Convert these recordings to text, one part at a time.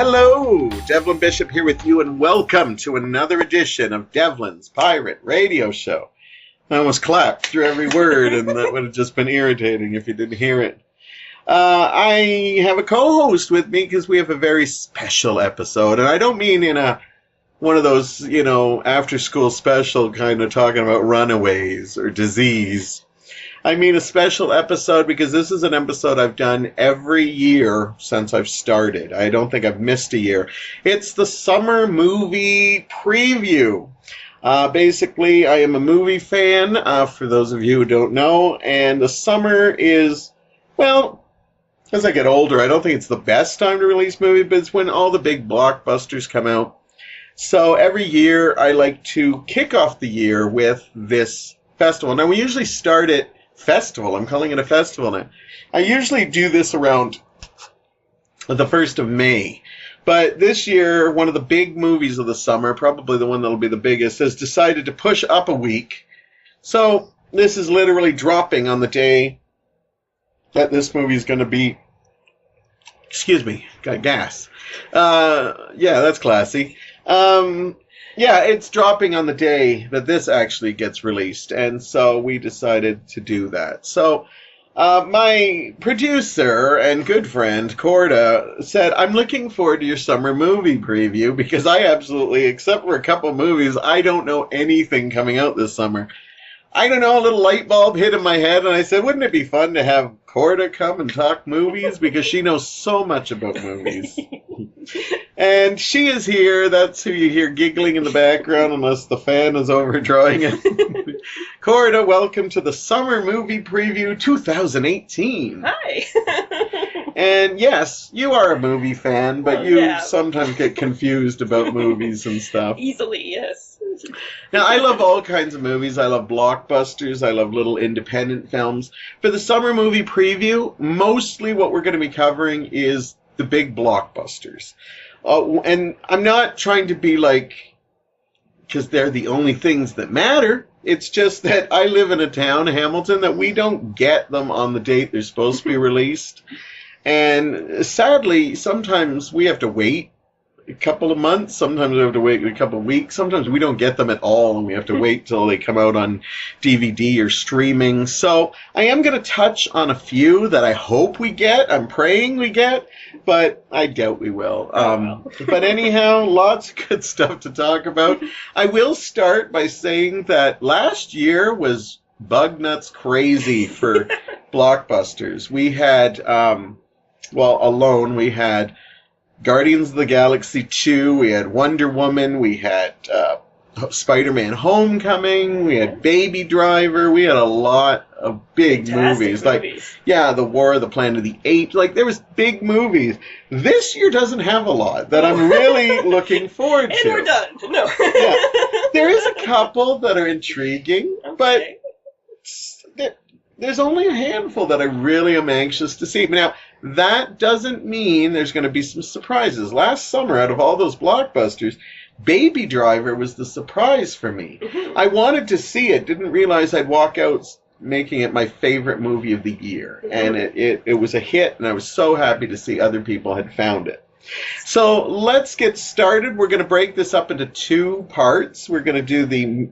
Hello, Devlin Bishop here with you, and welcome to another edition of Devlin's Pirate Radio Show. I almost clapped through every word, and that would have just been irritating if you didn't hear it. I have a co-host with me because we have a very special episode, and I don't mean in one of those, after-school special kind of talking about runaways or disease. I mean a special episode because this is an episode I've done every year since I've started. I don't think I've missed a year. It's the summer movie preview. Basically, I am a movie fan, for those of you who don't know, and the summer is, well, as I get older, I don't think it's the best time to release movies, but it's when all the big blockbusters come out. So every year, I like to kick off the year with this festival. Now, we usually start it festival. I'm calling it a festival now. I usually do this around the 1st of May. But this year, one of the big movies of the summer, probably the one that'll be the biggest, has decided to push up a week. So this is literally dropping on the day that this movie is going to be. Excuse me, got gas. Yeah, that's classy. Yeah, it's dropping on the day that this actually gets released, and so we decided to do that. So, my producer and good friend, Korta, said, I'm looking forward to your summer movie preview, because I absolutely, except for a couple movies, I don't know anything coming out this summer. I don't know, a little light bulb hit in my head, and I said, wouldn't it be fun to have Korta come and talk movies? Because she knows so much about movies. And she is here. That's who you hear giggling in the background, unless the fan is overdrawing it. Korta, welcome to the Summer Movie Preview 2018. Hi. And yes, you are a movie fan, but you sometimes get confused about movies and stuff. Easily, yes. Now, I love all kinds of movies. I love blockbusters. I love little independent films. For the Summer Movie Preview, mostly what we're going to be covering is the big blockbusters. And I'm not trying to be like, because they're the only things that matter. It's just that I live in a town, Hamilton, that we don't get them on the date they're supposed to be released. And sadly, sometimes we have to wait a couple of months. Sometimes we have to wait a couple of weeks. Sometimes we don't get them at all, and we have to wait till they come out on DVD or streaming. So I am going to touch on a few that I hope we get. I'm praying we get, but I doubt we will. But anyhow, lots of good stuff to talk about. I will start by saying that last year was bug nuts crazy for blockbusters. We had, alone we had Guardians of the Galaxy 2, we had Wonder Woman, we had Spider-Man Homecoming, we had Baby Driver, we had a lot of big movies. Like, The War of the Planet of the Apes. Like, there was big movies. This year doesn't have a lot that I'm really looking forward to. And we're done. No. There is a couple that are intriguing, but there's only a handful that I really am anxious to see. Now, that doesn't mean there's going to be some surprises. Last summer, out of all those blockbusters, Baby Driver was the surprise for me. Mm-hmm. I wanted to see it, didn't realize I'd walk out making it my favorite movie of the year. Mm-hmm. And it was a hit, and I was so happy to see other people had found it. So let's get started. We're going to break this up into two parts. We're going to do the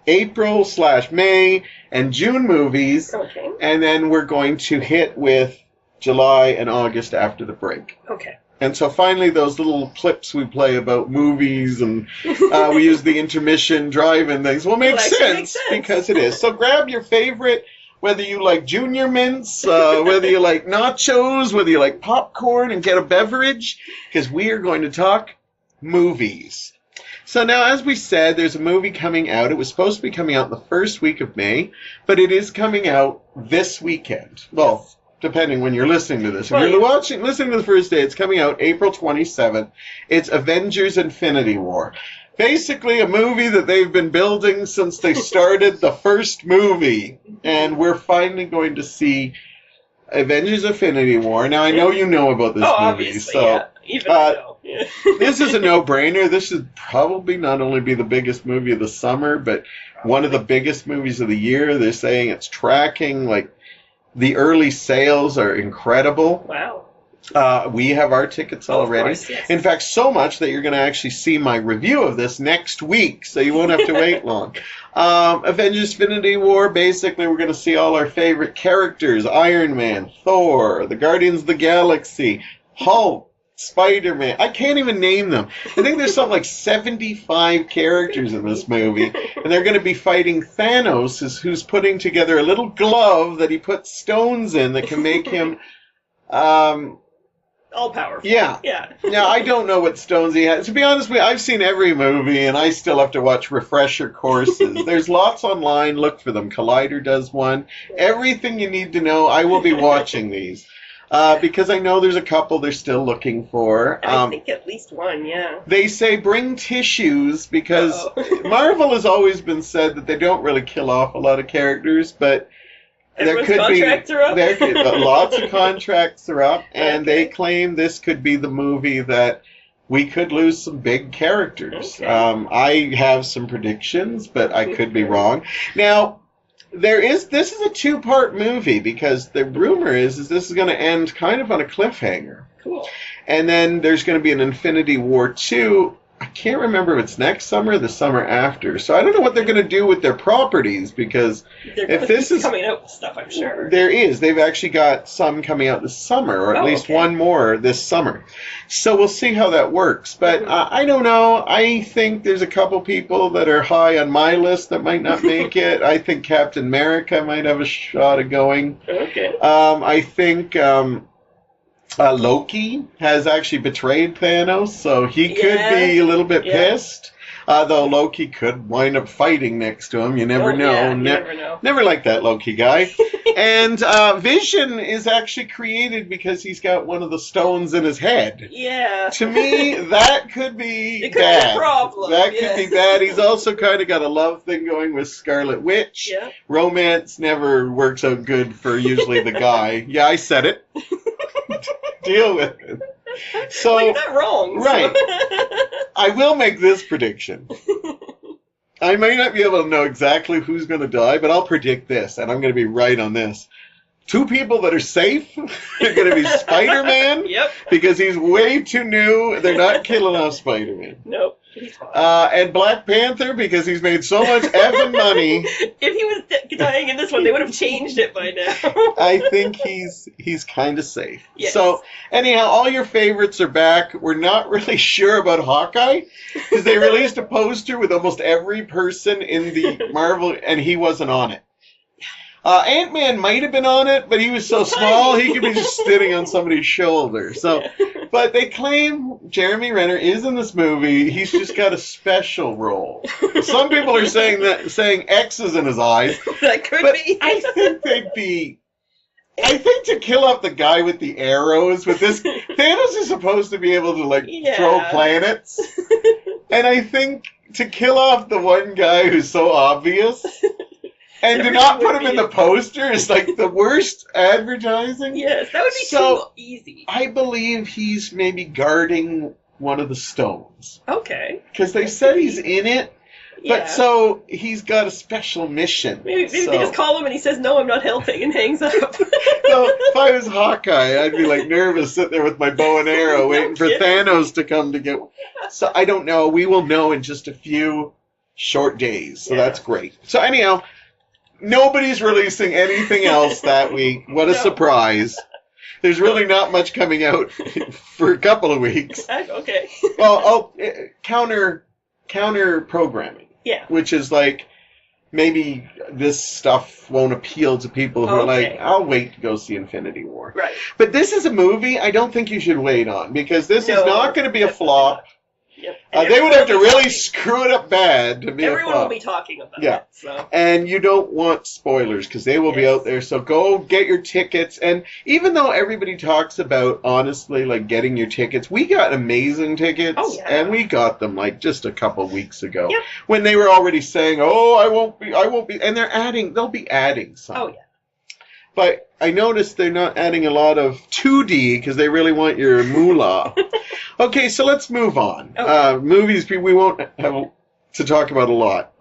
April/May and June movies, okay, and then we're going to hit with July and August after the break. Okay. And so finally, those little clips we play about movies and we use the intermission drive-in things will make sense because it is. So grab your favorite, whether you like Junior Mints, whether you like nachos, whether you like popcorn, and get a beverage, because we are going to talk movies. So now, as we said, there's a movie coming out. It was supposed to be coming out the first week of May, but it is coming out this weekend. Well, depending when you're listening to this. If you're listening to the first day, it's coming out April 27th. It's Avengers Infinity War. Basically, a movie that they've been building since they started the first movie. And we're finally going to see Avengers Infinity War. Now, I know you know about this movie. So, this is a no-brainer. This should probably not only be the biggest movie of the summer, but one of the biggest movies of the year. They're saying it's tracking, like, the early sales are incredible. Wow. We have our tickets Oh, of already. course, yes. In fact, so much that you're going to actually see my review of this next week, so you won't have to wait long. Avengers Infinity War, basically we're going to see all our favorite characters. Iron Man, Thor, the Guardians of the Galaxy, Hulk, Spider-Man. I can't even name them. I think there's something like 75 characters in this movie, and they're going to be fighting Thanos, who's putting together a little glove that he puts stones in that can make him... All powerful. Yeah. Yeah. Now, I don't know what stones he has. To be honest with you, I've seen every movie, and I still have to watch refresher courses. There's lots online. Look for them. Collider does one. Everything you need to know, I will be watching these. Because I know there's a couple they're still looking for. I think at least one, yeah. They say bring tissues because Marvel has always been said that they don't really kill off a lot of characters, but... Everyone's contracts are up. Lots of contracts are up, and they claim this could be the movie that we could lose some big characters. Okay. I have some predictions, but I could be wrong. Now, this is a two-part movie because the rumor is this is going to end kind of on a cliffhanger. Cool. And then there's going to be an Infinity War 2. I can't remember if it's next summer or the summer after. So I don't know what they're going to do with their properties because if this is coming out with stuff, I'm sure. There is. They've actually got some coming out this summer, or at least one more this summer. So we'll see how that works. But I don't know. I think there's a couple people that are high on my list that might not make it. I think Captain America might have a shot at going. Okay. I think... Loki has actually betrayed Thanos, so he could be a little bit pissed. Though Loki could wind up fighting next to him. You never know. Yeah, you never know. Never liked that Loki guy. And Vision is actually created because he's got one of the stones in his head. Yeah. To me, that could be it could bad. be a problem. That could be bad. He's also kind of got a love thing going with Scarlet Witch. Yeah. Romance never works out good for usually the guy. Yeah, I said it. Deal with it. So, well, you're not wrong. Right. I will make this prediction. I may not be able to know exactly who's going to die, but I'll predict this, and I'm going to be right on this. Two people that are safe are going to be Spider-Man. Yep. Because he's way too new. They're not killing off Spider-Man. Nope. He's fine. And Black Panther because he's made so much effing money. If he was dying in this one, they would have changed it by now. I think he's kind of safe. Yes. So, anyhow, all your favorites are back. We're not really sure about Hawkeye because they released a poster with almost every person in the Marvel, and he wasn't on it. AntMan might have been on it, but he was so small he could be just sitting on somebody's shoulder. So, but they claim Jeremy Renner is in this movie. He's just got a special role. Some people are saying X is in his eyes. That could be. I think they'd be. I think to kill off the guy with the arrows with this, Thanos is supposed to be able to throw planets, and I think to kill off the one guy who's so obvious. And to not put him in the poster is like the worst advertising. Yes, that would be too easy. I believe he's maybe guarding one of the stones. Okay. Because they said he's in it, but so he's got a special mission. Maybe they just call him and he says, "No, I'm not helping," and hangs up. So if I was Hawkeye, I'd be like nervous sitting there with my bow and arrow waiting for Thanos to come to get... So I don't know. We will know in just a few short days. So that's great. So anyhow... Nobody's releasing anything else that week. What a surprise. There's really not much coming out for a couple of weeks. Okay. Well, counter programming. Yeah. Which is like, maybe this stuff won't appeal to people who are like, I'll wait to go see Infinity War. Right. But this is a movie I don't think you should wait on, because this is not going to be a flop. Yep. They would have to really screw it up bad to be a flop. Everyone will be talking about it. So. And you don't want spoilers because they will be out there. So go get your tickets. And even though everybody talks about, honestly, like getting your tickets, we got amazing tickets. Oh, yeah. And we got them like just a couple weeks ago when they were already saying, "Oh, I won't be," and they'll be adding some. Oh yeah. But I noticed they're not adding a lot of 2D because they really want your moolah. Okay, so let's move on. Okay. Movies we won't have to talk about a lot.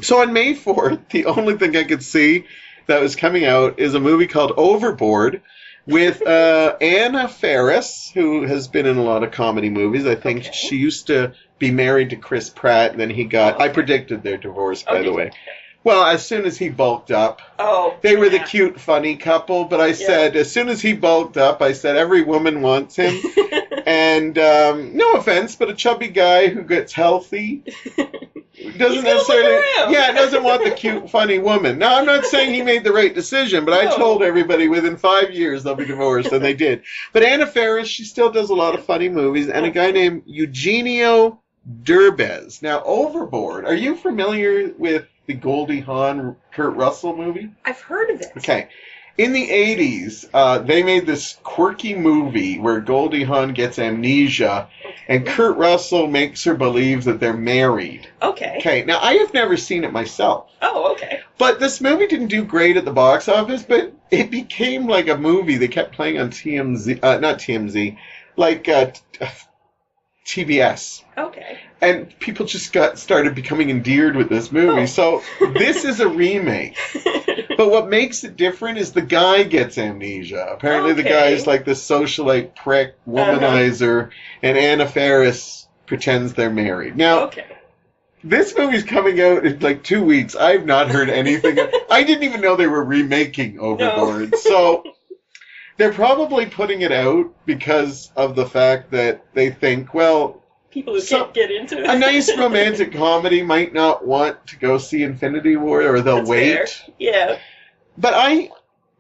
So on May 4th, the only thing I could see that was coming out is a movie called Overboard, with Anna Faris, who has been in a lot of comedy movies. I think she used to be married to Chris Pratt, and then he got... I predicted their divorce, by the way. Well, as soon as he bulked up, they were the cute, funny couple. But I said, as soon as he bulked up, I said, every woman wants him. And no offense, but a chubby guy who gets healthy doesn't necessarily, doesn't want the cute, funny woman. Now, I'm not saying he made the right decision, but I told everybody within 5 years they'll be divorced, and they did. But Anna Faris, she still does a lot of funny movies, and a guy named Eugenio Derbez. Now, Overboard. Are you familiar with the Goldie Hawn, Kurt Russell movie? I've heard of it. Okay. In the 80s, they made this quirky movie where Goldie Hawn gets amnesia, and Kurt Russell makes her believe that they're married. Okay. Now, I have never seen it myself. But this movie didn't do great at the box office, but it became like a movie they kept playing on TMZ, not TMZ, like TBS. And people just started becoming endeared with this movie. So this is a remake. But what makes it different is the guy gets amnesia. Apparently the guy is like this socialite prick, womanizer, and Anna Faris pretends they're married. Now, this movie's coming out in like 2 weeks. I've not heard anything. I didn't even know they were remaking Overboard. So they're probably putting it out because of the fact that they think, well... People who can't get into it. A nice romantic comedy might not want to go see Infinity War, or they'll wait. Fair. Yeah. But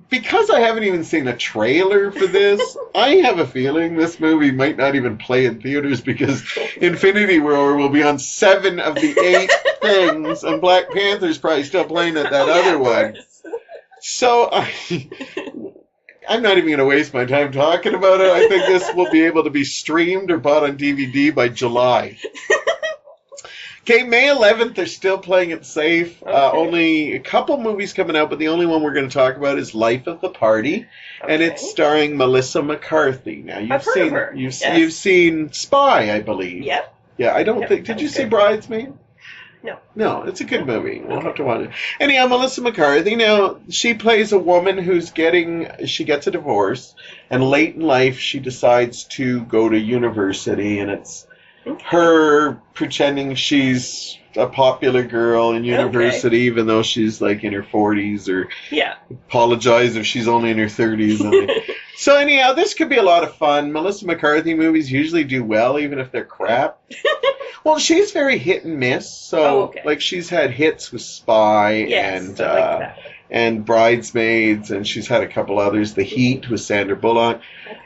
because I haven't even seen a trailer for this, I have a feeling this movie might not even play in theaters because Infinity War will be on 7 of the 8 things, and Black Panther's probably still playing at that other one. So I'm not even going to waste my time talking about it. I think this will be able to be streamed or bought on DVD by July. Okay, May 11th, they're still playing it safe. Only a couple movies coming out, but the only one we're going to talk about is Life of the Party, and it's starring Melissa McCarthy. Now, I've heard of her. You've seen Spy, I believe. Yep. Yeah, I don't think... Did you see Bridesmaid? No. No, it's a good movie. We'll have to watch it. Anyhow, Melissa McCarthy, now, she plays a woman who's she gets a divorce, and late in life she decides to go to university, and it's her pretending she's a popular girl in university, even though she's like in her 40s, or apologize if she's only in her 30s. So anyhow, this could be a lot of fun. Melissa McCarthy movies usually do well, even if they're crap. Well, she's very hit and miss. So, like, she's had hits with Spy and Bridesmaids, and she's had a couple others. The Heat with Sandra Bullock.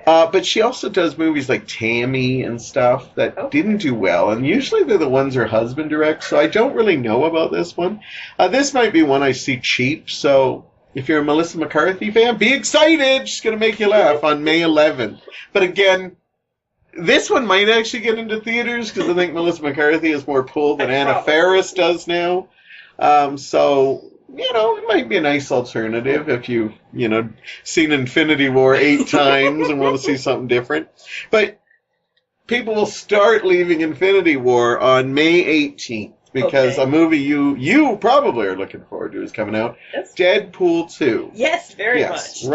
But she also does movies like Tammy and stuff that didn't do well, and usually they're the ones her husband directs, so I don't really know about this one. This might be one I see cheap, so if you're a Melissa McCarthy fan, be excited! She's going to make you laugh on May 11th. But again, this one might actually get into theaters, because I think Melissa McCarthy has more pull than Anna Faris does now. So... it might be a nice alternative if you've, seen Infinity War 8 times and want to see something different. But people will start leaving Infinity War on May 18th because a movie you probably are looking forward to is coming out. Yes. Deadpool 2. Yes, very much.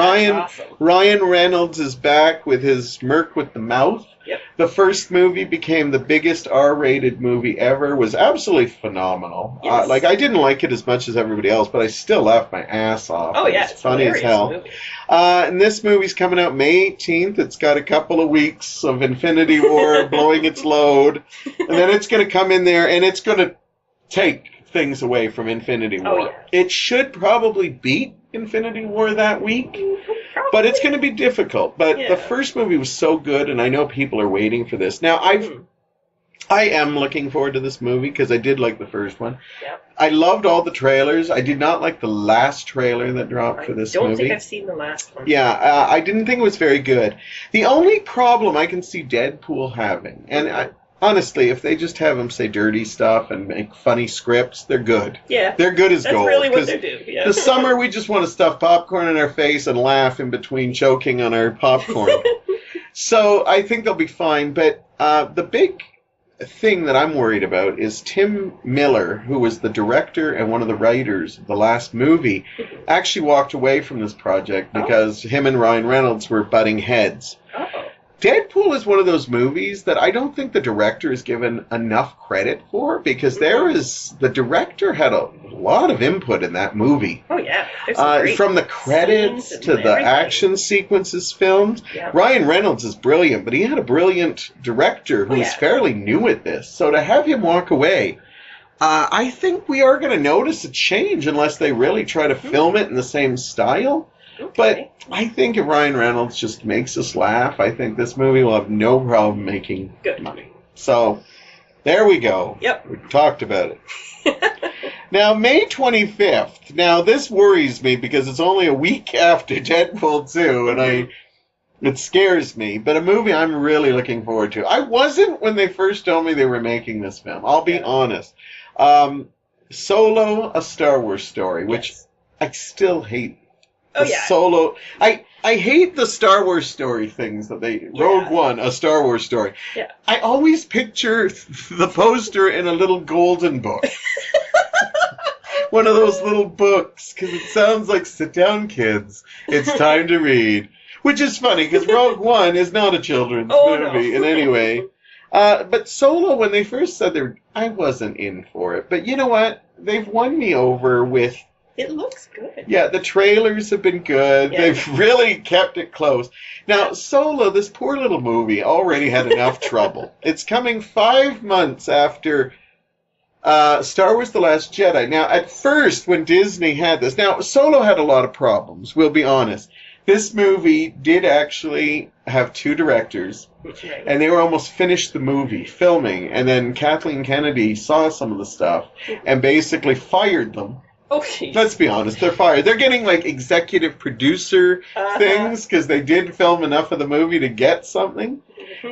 Ryan Reynolds is back with his smirk with the mouth. Yep. The first movie became the biggest R-rated movie ever. Was absolutely phenomenal. Yes. I didn't like it as much as everybody else, but I still laughed my ass off. Oh, yeah. It's funny as hell. Movie. And this movie's coming out May 18th. It's got a couple of weeks of Infinity War blowing its load. And then it's going to come in there, and it's going to take things away from Infinity War. Oh, yeah. It should probably beat Infinity War that week. But it's going to be difficult. But the first movie was so good, and I know people are waiting for this. Now, I am looking forward to this movie, because I did like the first one. Yep. I loved all the trailers. I did not like the last trailer that dropped for this movie. I don't think I've seen the last one. Yeah, I didn't think it was very good. The only problem I can see Deadpool having, and honestly, if they just have him say dirty stuff and make funny scripts, they're good. Yeah. They're good as gold. That's really what they do. Yeah. The summer, we just want to stuff popcorn in our face and laugh in between choking on our popcorn. So I think they'll be fine. But the big thing that I'm worried about is Tim Miller, who was the director and one of the writers of the last movie, actually walked away from this project because him and Ryan Reynolds were butting heads. Uh-oh. Deadpool is one of those movies that I don't think the director is given enough credit for, because the director had a lot of input in that movie. Oh, yeah. There's some great from the credits to the everything. Action sequences filmed. Yeah. Ryan Reynolds is brilliant, but he had a brilliant director who is fairly new at this. So to have him walk away, I think we are going to notice a change unless they really try to film it in the same style. Okay. But I think if Ryan Reynolds just makes us laugh, I think this movie will have no problem making Good. money. So, there we go. Yep. We talked about it. Now, May 25th. Now, this worries me because it's only a week after Deadpool 2, and it scares me. But a movie I'm really looking forward to. I wasn't when they first told me they were making this film. I'll be honest. Solo, a Star Wars story, which I still hate. Solo. I hate the Star Wars story things that they... Rogue One, a Star Wars story. Yeah. I always picture the poster in a little golden book. One of those little books, because it sounds like, sit down, kids. It's time to read. Which is funny, because Rogue One is not a children's movie in any way. But Solo, when they first said I wasn't in for it. But you know what? They've won me over with... It looks good. Yeah, the trailers have been good. Yeah. They've really kept it close. Now, Solo, this poor little movie, already had enough trouble. It's coming 5 months after Star Wars The Last Jedi. Now, at first, when Disney had this... Now, Solo had a lot of problems, we'll be honest. This movie did actually have 2 directors, and they were almost finished the movie, filming, and then Kathleen Kennedy saw some of the stuff and basically fired them. Oh, geez. Let's be honest, they're fired. They're getting, like, executive producer things, because they did film enough of the movie to get something.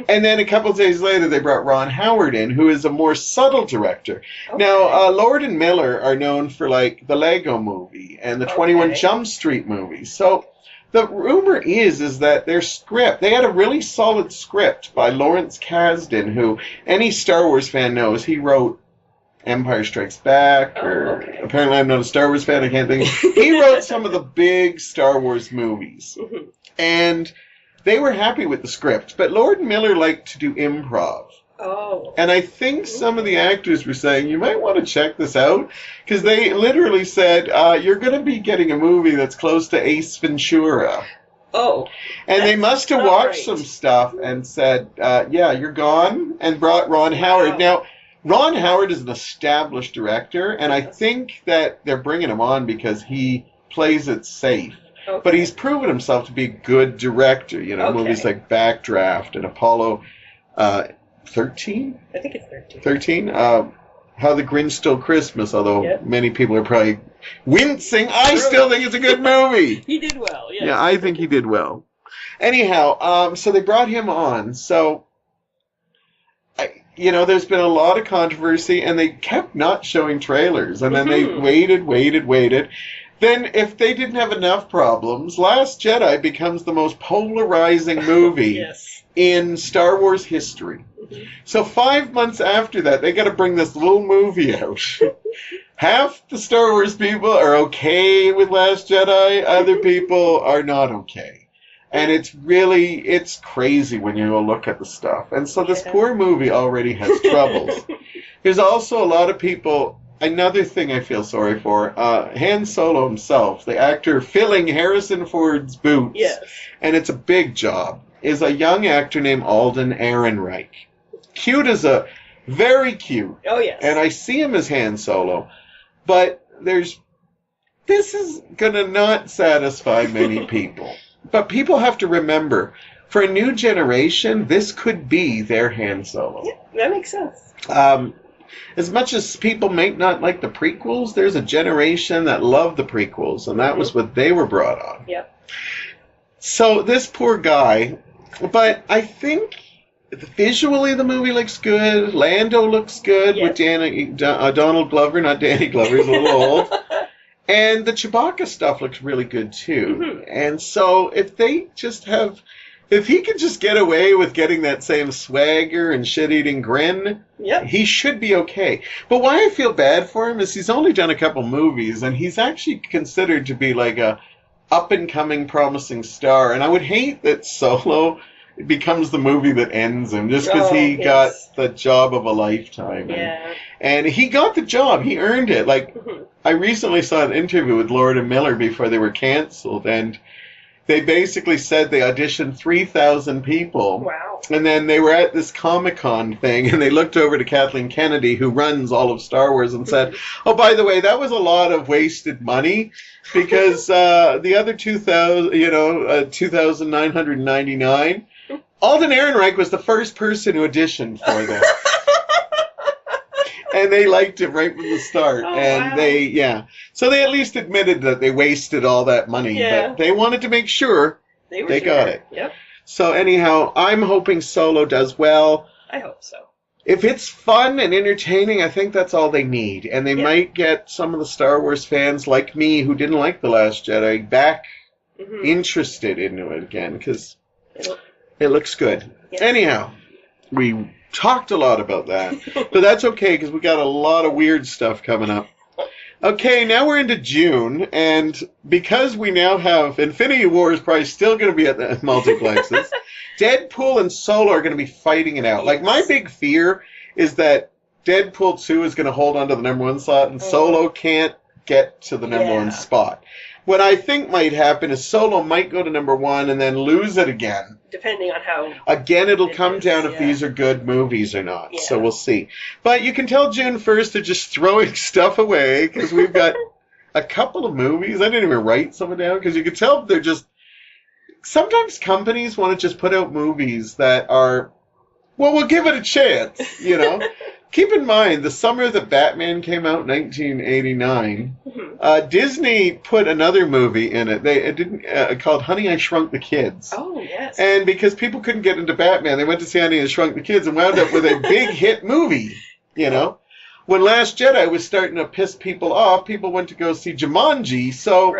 And then a couple of days later, they brought Ron Howard in, who is a more subtle director. Okay. Now, Lord and Miller are known for, like, the Lego movie and the 21 Jump Street movies. So the rumor is that their script, they had a really solid script by Lawrence Kasdan, who any Star Wars fan knows. He wrote Empire Strikes Back, or apparently I'm not a Star Wars fan, I can't think. He wrote some of the big Star Wars movies. And they were happy with the script, but Lord and Miller liked to do improv. Oh. And I think some of the actors were saying, you might want to check this out, because they literally said, you're going to be getting a movie that's close to Ace Ventura. Oh. And they must have watched some stuff and said, yeah, you're gone, and brought Ron Howard. Now, Ron Howard is an established director, and I think that they're bringing him on because he plays it safe. Okay. But he's proven himself to be a good director. You know, movies like Backdraft and Apollo 13? I think it's 13. 13? How the Grinch Stole Christmas, although many people are probably wincing. I still think it's a good movie. He did well, yeah. Yeah, I think he did well. Anyhow, so they brought him on. So... You know, there's been a lot of controversy, and they kept not showing trailers, and then they waited. Then, if they didn't have enough problems, Last Jedi becomes the most polarizing movie in Star Wars history. So 5 months after that, they got to bring this little movie out. Half the Star Wars people are okay with Last Jedi, other people are not okay. And it's crazy when you go look at the stuff. And so this poor movie already has troubles. There's also a lot of people, another thing I feel sorry for, Han Solo himself, the actor filling Harrison Ford's boots, and it's a big job, is a young actor named Alden Ehrenreich. Cute as very cute. Oh, yes. And I see him as Han Solo, but this is gonna not satisfy many people. But people have to remember, for a new generation, this could be their Han Solo. Yeah, that makes sense. As much as people may not like the prequels, there's a generation that love the prequels, and that was what they were brought on. Yep. So this poor guy, but I think visually the movie looks good. Lando looks good with Donald Glover, not Danny Glover, he's a little old. And the Chewbacca stuff looks really good, too. And so if they just have If he could just get away with getting that same swagger and shit-eating grin, Yep. he should be okay. But why I feel bad for him is he's only done a couple movies, and he's actually considered to be like a up-and-coming promising star. And I would hate that Solo becomes the movie that ends him, just because he got the job of a lifetime. Yeah. And he got the job. He earned it. Like, I recently saw an interview with Lord and Miller before they were canceled, and they basically said they auditioned 3,000 people. Wow. And then they were at this Comic-Con thing, and they looked over to Kathleen Kennedy, who runs all of Star Wars, and said, oh, by the way, that was a lot of wasted money, because the other 2,999, Alden Ehrenreich was the first person who auditioned for them. And they liked him right from the start. Oh, and wow. So they at least admitted that they wasted all that money. Yeah. But they wanted to make sure they got it. Yep. So anyhow, I'm hoping Solo does well. I hope so. If it's fun and entertaining, I think that's all they need. And they might get some of the Star Wars fans like me who didn't like The Last Jedi back interested into it again, because it looks good. Yes. Anyhow, we talked a lot about that, but that's okay because we got a lot of weird stuff coming up. Okay, now we're into June, and because we now have Infinity War is probably still going to be at the multiplexes, Deadpool and Solo are going to be fighting it out. Like, my big fear is that Deadpool 2 is going to hold on to the number one slot, and Solo can't get to the number one spot. What I think might happen is Solo might go to number one and then lose it again. Depending on how... Again, it'll come down if these are good movies or not. Yeah. So we'll see. But you can tell June 1st they're just throwing stuff away because we've got a couple of movies. I didn't even write some of them down because you can tell they're just... Sometimes companies want to just put out movies that are... Well, we'll give it a chance, you know? Keep in mind, the summer that Batman came out, 1989, Disney put another movie in it. Called Honey, I Shrunk the Kids. Oh, yes. And because people couldn't get into Batman, they went to see Honey, I Shrunk the Kids and wound up with a big hit movie, you know? When Last Jedi was starting to piss people off, people went to go see Jumanji, so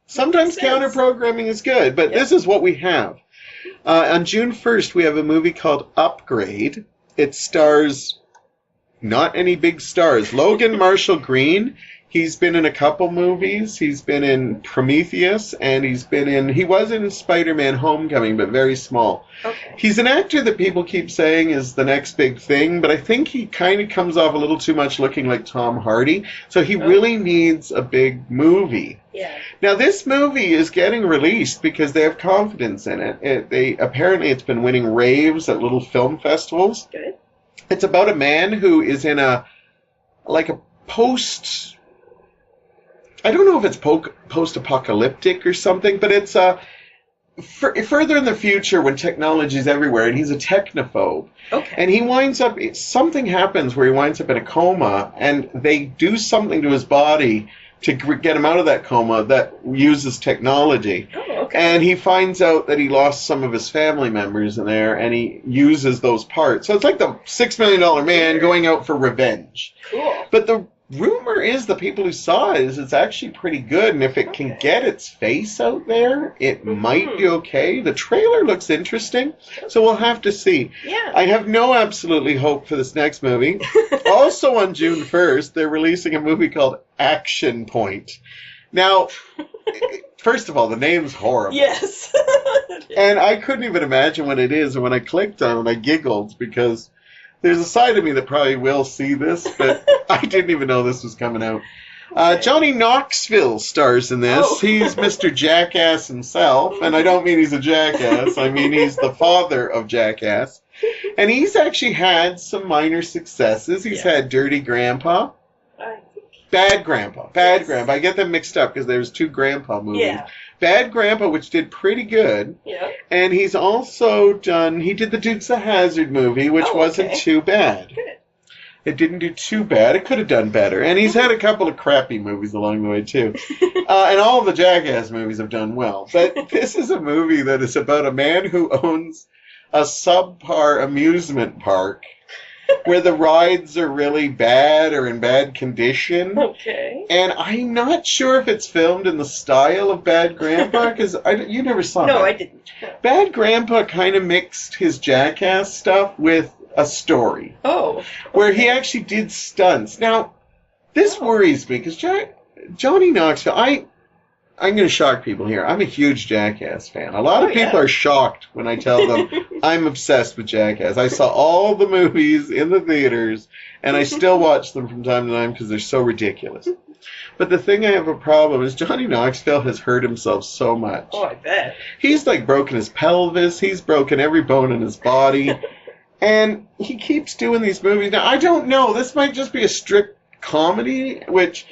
sometimes counter-programming is good, but this is what we have. On June 1st, we have a movie called Upgrade. It stars... not any big stars. Logan Marshall Green, he's been in a couple movies. He's been in Prometheus, and he was in Spider-Man Homecoming, but very small. Okay. He's an actor that people keep saying is the next big thing, but I think he kind of comes off a little too much looking like Tom Hardy, so he really needs a big movie. Yeah. Now, this movie is getting released because they have confidence in it. Apparently, it's been winning raves at little film festivals. Good. It's about a man who is in a post... I don't know if it's post-apocalyptic or something, but it's further in the future when technology is everywhere, and he's a technophobe. Okay. And he winds up... Something happens where he winds up in a coma, and they do something to his body to get him out of that coma that uses technology. Oh, okay. And he finds out that he lost some of his family members in there, and he uses those parts. So it's like the $6 Million Man going out for revenge. Cool. But the rumor is the people who saw it is it's actually pretty good, and if it can get its face out there, it might be okay. The trailer looks interesting, so we'll have to see. Yeah. I have no absolutely hope for this next movie. Also on June 1st, they're releasing a movie called Action Point. Now, first of all, the name's horrible. Yes. And I couldn't even imagine what it is, and when I clicked on it, I giggled because... There's a side of me that probably will see this, but I didn't even know this was coming out. Johnny Knoxville stars in this. Oh. He's Mr. Jackass himself, and I don't mean he's a jackass. I mean he's the father of Jackass. And he's actually had some minor successes. He's had Dirty Grandpa. Bad Grandpa. Bad Grandpa. I get them mixed up because there's two Grandpa movies. Yeah. Bad Grandpa, which did pretty good. Yeah. And he's also he did the Dukes of Hazzard movie, which wasn't too bad. Good. It didn't do too bad. It could have done better. And he's had a couple of crappy movies along the way, too. And all of the Jackass movies have done well. But this is a movie that is about a man who owns a subpar amusement park. where the rides are really bad or in bad condition. Okay. And I'm not sure if it's filmed in the style of Bad Grandpa, because you never saw No, that. I didn't. Bad Grandpa kind of mixed his Jackass stuff with a story. Oh. Okay. Where he actually did stunts. Now, this worries me, because Johnny Knoxville, I'm going to shock people here. I'm a huge Jackass fan. A lot of people are shocked when I tell them I'm obsessed with Jackass. I saw all the movies in the theaters, and I still watch them from time to time because they're so ridiculous. But the thing I have a problem is Johnny Knoxville has hurt himself so much. Oh, I bet. He's like broken his pelvis. He's broken every bone in his body. And he keeps doing these movies. Now, I don't know. This might just be a strict comedy, which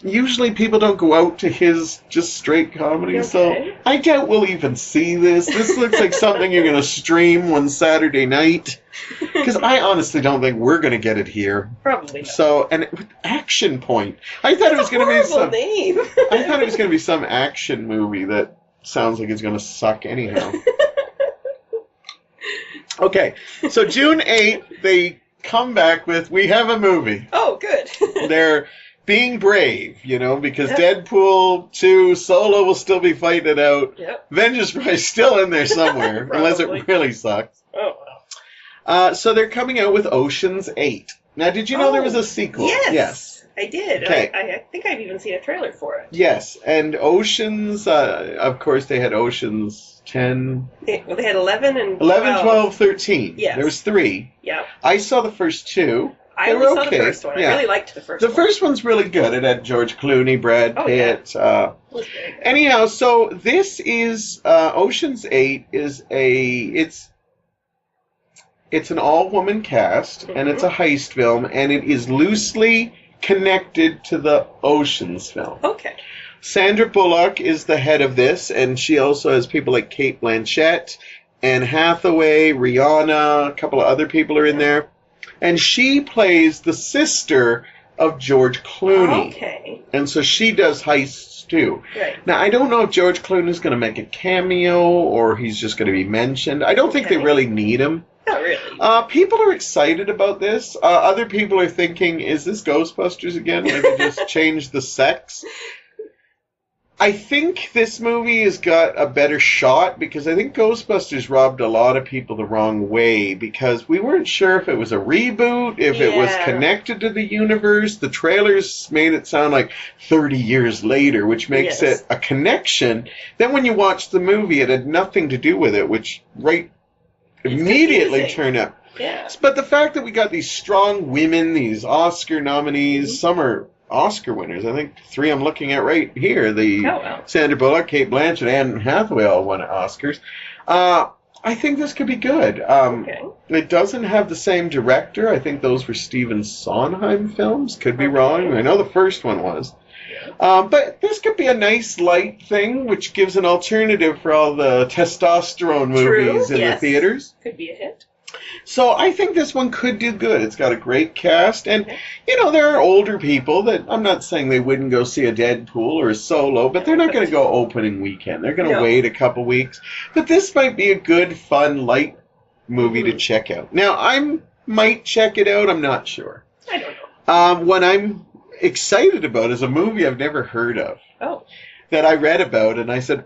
usually people don't go out to his just straight comedy. Okay. So I doubt we'll even see this. This looks like something you're going to stream one Saturday night. Because I honestly don't think we're going to get it here. Probably not. So, and Action Point. I thought it was going to be some name. I thought it was going to be some action movie that sounds like it's going to suck anyhow. Okay, so June 8th, they come back with, we have a movie. Oh, good. They're being brave, because Deadpool 2 Solo will still be fighting it out. Yep. Avengers probably still in there somewhere, unless it really sucks. Oh, wow. So they're coming out with Ocean's 8. Now, did you know there was a sequel? Yes. I did. Okay. I think I've even seen a trailer for it. Yes, and Oceans, of course, they had Oceans 10. They had 11 and 11, 12, 13. Yes. There was 3. Yeah. I saw the first 2. I only saw the first one. I really liked the first one. The first one's really good. It had George Clooney, Brad Pitt. Yeah. Anyhow, so this is Ocean's 8 is it's an all-woman cast, and it's a heist film, and it is loosely connected to the Oceans film. Okay. Sandra Bullock is the head of this, and she also has people like Cate Blanchett, Anne Hathaway, Rihanna, a couple of other people are in there. And she plays the sister of George Clooney. Okay. And so she does heists too. Right. Now, I don't know if George Clooney's going to make a cameo or he's just going to be mentioned. I don't think they really need him. Not really. People are excited about this. Other people are thinking, is this Ghostbusters again where they just changed the sex? I think this movie has got a better shot because I think Ghostbusters robbed a lot of people the wrong way because we weren't sure if it was a reboot, if it was connected to the universe. The trailers made it sound like 30 years later, which makes it a connection. Then when you watch the movie, it had nothing to do with it, which immediately turned up. Yeah. But the fact that we got these strong women, these Oscar nominees, some are Oscar winners. I think 3 I'm looking at right here. Sandra Bullock, Cate Blanchett, Anne Hathaway all won Oscars. I think this could be good. It doesn't have the same director. I think those were Stephen Sondheim films. Could be wrong. I know the first one was. But this could be a nice light thing, which gives an alternative for all the testosterone movies in the theaters. Could be a hit. So I think this one could do good. It's got a great cast. And, there are older people that I'm not saying they wouldn't go see a Deadpool or a Solo, but they're not going to go opening weekend. They're going to wait a couple weeks. But this might be a good, fun, light movie to check out. Now, I might check it out. I'm not sure. I don't know. What I'm excited about is a movie I've never heard of. Oh. That I read about, and I said,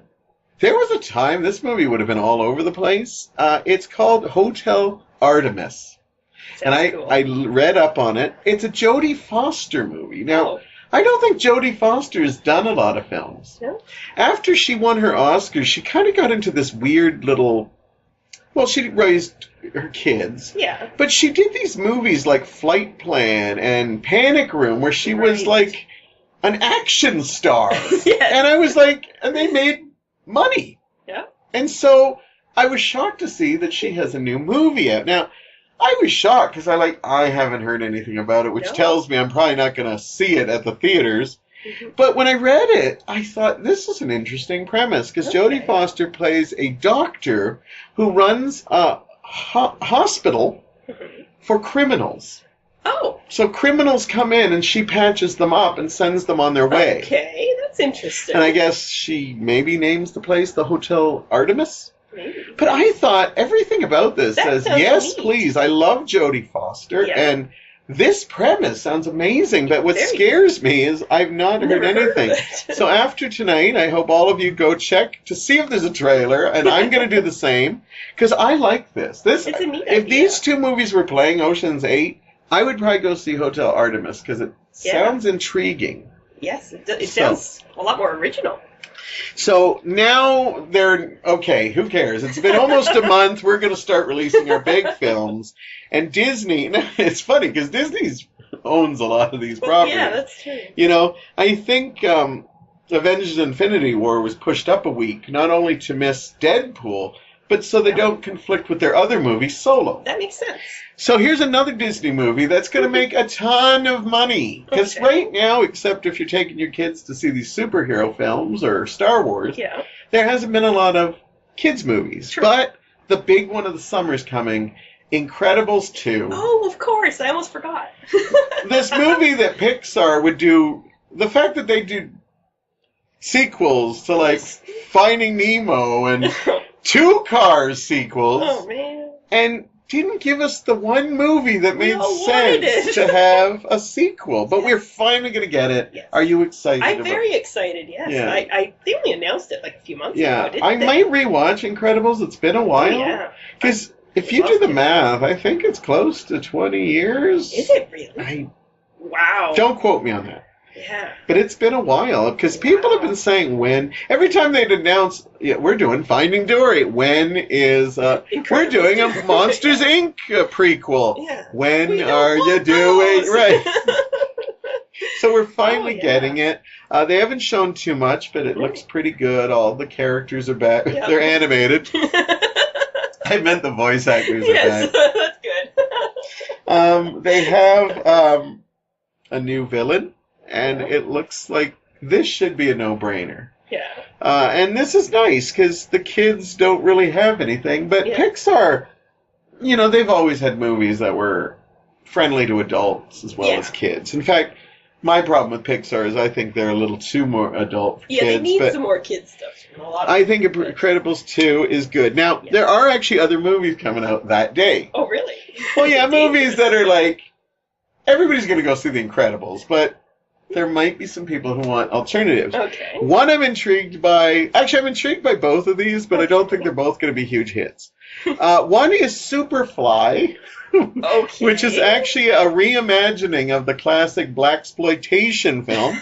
there was a time this movie would have been all over the place. It's called Hotel Artemis. Sounds cool. I read up on it. It's a Jodie Foster movie. Now, I don't think Jodie Foster has done a lot of films. No? After she won her Oscars, she kind of got into this weird little... Well, she raised her kids. Yeah. But she did these movies like Flight Plan and Panic Room where she was like an action star. And I was like... And they made money. Yeah. And so I was shocked to see that she has a new movie out. Now, I was shocked because I haven't heard anything about it, which tells me I'm probably not going to see it at the theaters. But when I read it, I thought this is an interesting premise because Jodie Foster plays a doctor who runs a hospital for criminals. Oh. So criminals come in and she patches them up and sends them on their way. Okay, that's interesting. And I guess she maybe names the place the Hotel Artemis? Maybe. But I thought everything about this That says, sounds yes, neat. please. I love Jodie Foster, Yeah. and this premise sounds amazing. But what Very scares me is I've not heard Never heard of anything. it. So after tonight, I hope all of you go check to see if there's a trailer, and I'm going to do the same because I like this. It's a neat If idea. these two movies were playing Ocean's 8, I would probably go see Hotel Artemis because it sounds intriguing. Yes, it sounds a lot more original. So now they're okay. Who cares? It's been almost a month. We're going to start releasing our big films, and Disney. It's funny because Disney owns a lot of these properties. Yeah, that's true. You know, I think Avengers Infinity War was pushed up a week, not only to miss Deadpool, but so they don't conflict with their other movie, Solo. That makes sense. So here's another Disney movie that's going to make a ton of money. Because Okay. right now, except if you're taking your kids to see these superhero films or Star Wars, Yeah. there hasn't been a lot of kids' movies. True. But the big one of the summer is coming, Incredibles 2. Oh, of course. I almost forgot. This movie that Pixar would do, the fact that they do sequels to like Finding Nemo and Two Cars sequels, Oh, man. and didn't give us the one movie that made all wanted sense it. to have a sequel. But we're finally going to get it. Yes. Are you excited I'm about very excited, yes. Yeah. They only announced it like a few months Yeah, ago, didn't I they? might rewatch Incredibles. It's been a while. Oh, yeah. Because if you do the math, I think it's close to 20 years. Is it really? I Wow. don't quote me on that. Yeah. But it's been a while because people have been saying when. Every time they'd announce, yeah, we're doing Finding Dory. When is we're doing a Monsters Inc. prequel? Yeah. When We don't are you want doing those. right? So we're finally Oh, yeah. getting it. They haven't shown too much, but it looks pretty good. All the characters are back. Yeah. They're animated. I meant the voice actors Yes, are back. that's good. They have a new villain, and it looks like this should be a no-brainer. Yeah. And this is nice because the kids don't really have anything. But Yeah. Pixar, you know, they've always had movies that were friendly to adults as well Yeah. as kids. In fact, my problem with Pixar is I think they're a little too more adult for Yeah, kids. they need but some more kids stuff. A lot of I think Incredibles 2 is good. Now, Yeah. there are actually other movies coming out that day. Oh, really? Well, yeah, movies that are like, everybody's going to go see The Incredibles, but there might be some people who want alternatives. Okay. One I'm intrigued by, actually I'm intrigued by both of these, but I don't think they're both going to be huge hits. One is Superfly, Okay. which is actually a reimagining of the classic blaxploitation film,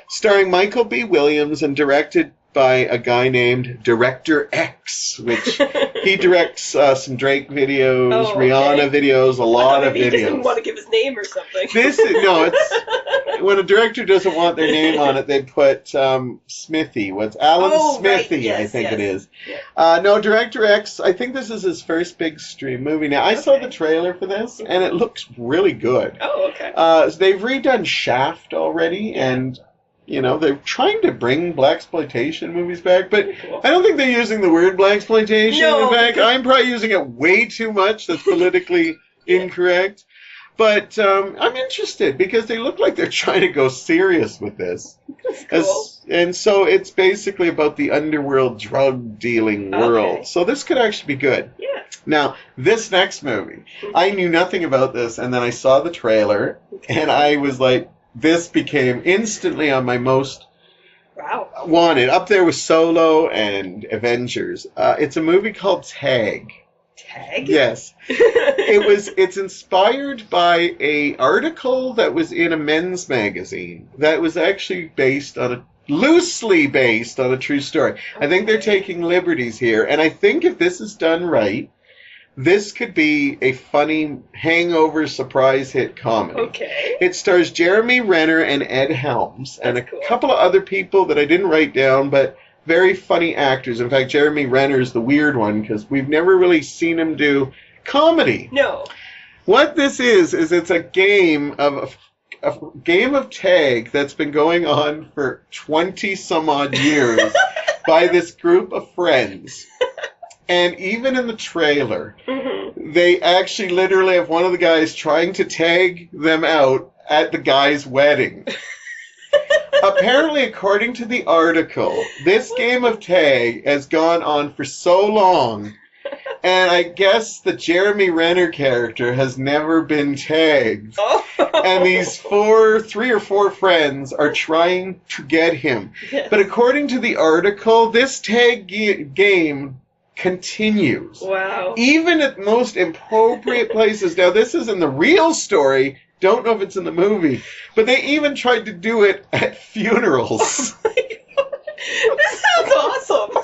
starring Michael B. Williams and directed by a guy named Director X, which he directs some Drake videos, Oh, okay. Rihanna videos, a lot of Maybe he doesn't videos. want to give his name or something. It's when a director doesn't want their name on it, they put Smithy. What's Alan Oh, right. Smithy? I Yes, think yes. it is. Yeah. No, Director X. I think this is his first big stream movie. Now I saw Okay. the trailer for this, and it looks really good. Oh, okay. They've redone Shaft already, and you know they're trying to bring blaxploitation movies back, but Cool. I don't think they're using the word blaxploitation. No, In fact, because- I'm probably using it way too much. That's politically incorrect. But I'm interested because they look like they're trying to go serious with this. That's cool. And so it's basically about the underworld drug dealing world. Okay. So this could actually be good. Yeah. Now, this next movie, I knew nothing about this, and then I saw the trailer, and I was like, this became instantly on my most Wow. wanted. Up there with Solo and Avengers. It's a movie called Tag. Tag? Yes. It's inspired by a article that was in a men's magazine that was actually loosely based on a true story. I think they're taking liberties here, and I think if this is done right, this could be a funny hangover surprise hit comedy. Okay. It stars Jeremy Renner and Ed Helms and That's a cool. couple of other people that I didn't write down, but very funny actors. In fact, Jeremy Renner is the weird one because we've never really seen him do comedy. No. What this is it's a game of tag that's been going on for 20 some odd years by this group of friends. And even in the trailer, Mm-hmm. they actually literally have one of the guys trying to tag them out at the guy's wedding. Apparently, according to the article, this game of tag has gone on for so long, and I guess the Jeremy Renner character has never been tagged. Oh. And these 3 or 4 friends are trying to get him. Yes. But according to the article, this tag game continues. Wow. Even at most appropriate places. Now, this is in the real story. Don't know if it's in the movie. But they even tried to do it at funerals. Oh my God. This sounds awesome.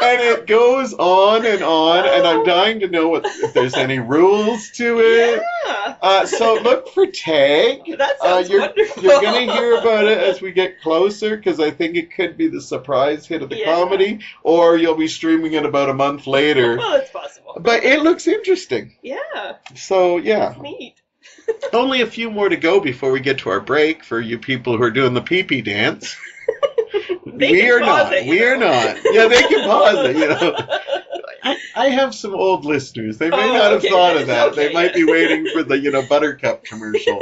And it goes on, and I'm dying to know if there's any rules to it. Yeah. So look for tag. That sounds wonderful. You're going to hear about it as we get closer, because I think it could be the surprise hit of the comedy, or you'll be streaming it about a month later. Well, it's possible. But it looks interesting. Yeah. So, yeah. That's neat. Only a few more to go before we get to our break for you people who are doing the pee-pee dance. We are not. Yeah, they can pause it, you know. I have some old listeners. They may not have thought of that. They might be waiting for the, Buttercup commercial.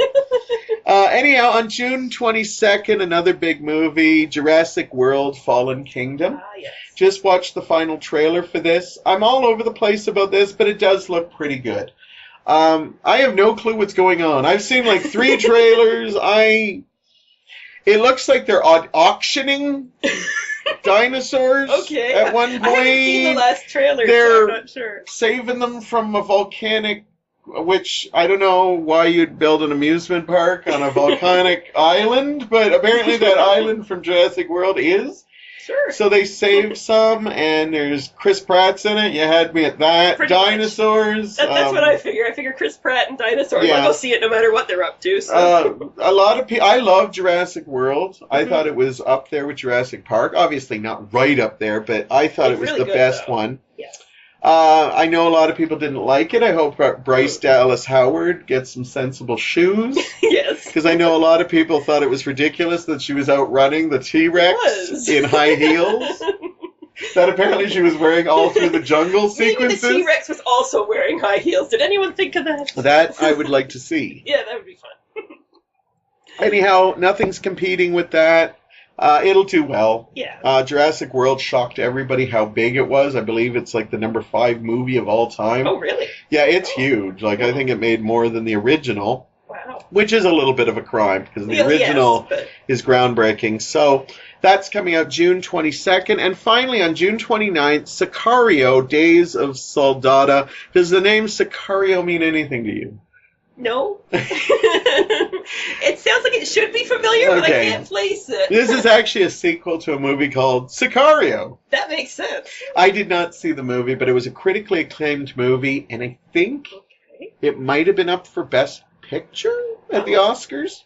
Anyhow, on June 22nd, another big movie, Jurassic World Fallen Kingdom. Yes. Just watched the final trailer for this. I'm all over the place about this, but it does look pretty good. I have no clue what's going on. I've seen like 3 trailers. It looks like they're auctioning dinosaurs at one point. I haven't seen the last trailer, they're so I'm not sure. saving them from a volcanic, which I don't know why you'd build an amusement park on a volcanic island, but apparently that island from Jurassic World is. Sure. So they saved some, and there's Chris Pratt's in it. You had me at that. Pretty dinosaurs. That's what I figure. I figure Chris Pratt and dinosaurs. Yeah. I'll go see it no matter what they're up to. So. A lot of people. I love Jurassic World. I thought it was up there with Jurassic Park. Obviously not right up there, but I thought it was really the good, best though. one. Yes. I know a lot of people didn't like it. I hope Bryce Dallas Howard gets some sensible shoes. Yes. Because I know a lot of people thought it was ridiculous that she was outrunning the T-Rex in high heels. That apparently she was wearing all through the jungle sequences. Maybe the T-Rex was also wearing high heels. Did anyone think of that? That I would like to see. Yeah, that would be fun. Anyhow, nothing's competing with that. It'll do well. Yeah. Jurassic World shocked everybody how big it was. I believe it's like the number 5 movie of all time. Oh, really? Yeah, it's huge. Like, I think it made more than the original. Wow. Which is a little bit of a crime, because the original is groundbreaking. So, that's coming out June 22nd. And finally, on June 29th, Sicario, Days of Saldana. Does the name Sicario mean anything to you? No. It sounds like it should be familiar, but I can't place it. This is actually a sequel to a movie called Sicario. That makes sense. I did not see the movie, but it was a critically acclaimed movie, and I think it might have been up for Best Picture at the Oscars.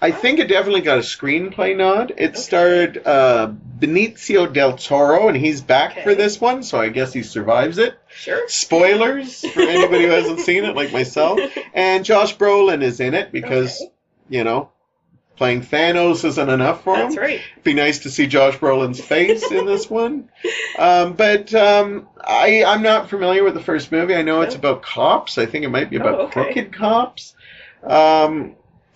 I think it definitely got a screenplay nod. It starred Benicio del Toro, and he's back for this one, so I guess he survives it. Sure. Spoilers for anybody who hasn't seen it, like myself. And Josh Brolin is in it because, playing Thanos isn't enough for him. That's right. It'd be nice to see Josh Brolin's face in this one. But I'm not familiar with the first movie. I know it's about cops. I think it might be about crooked cops.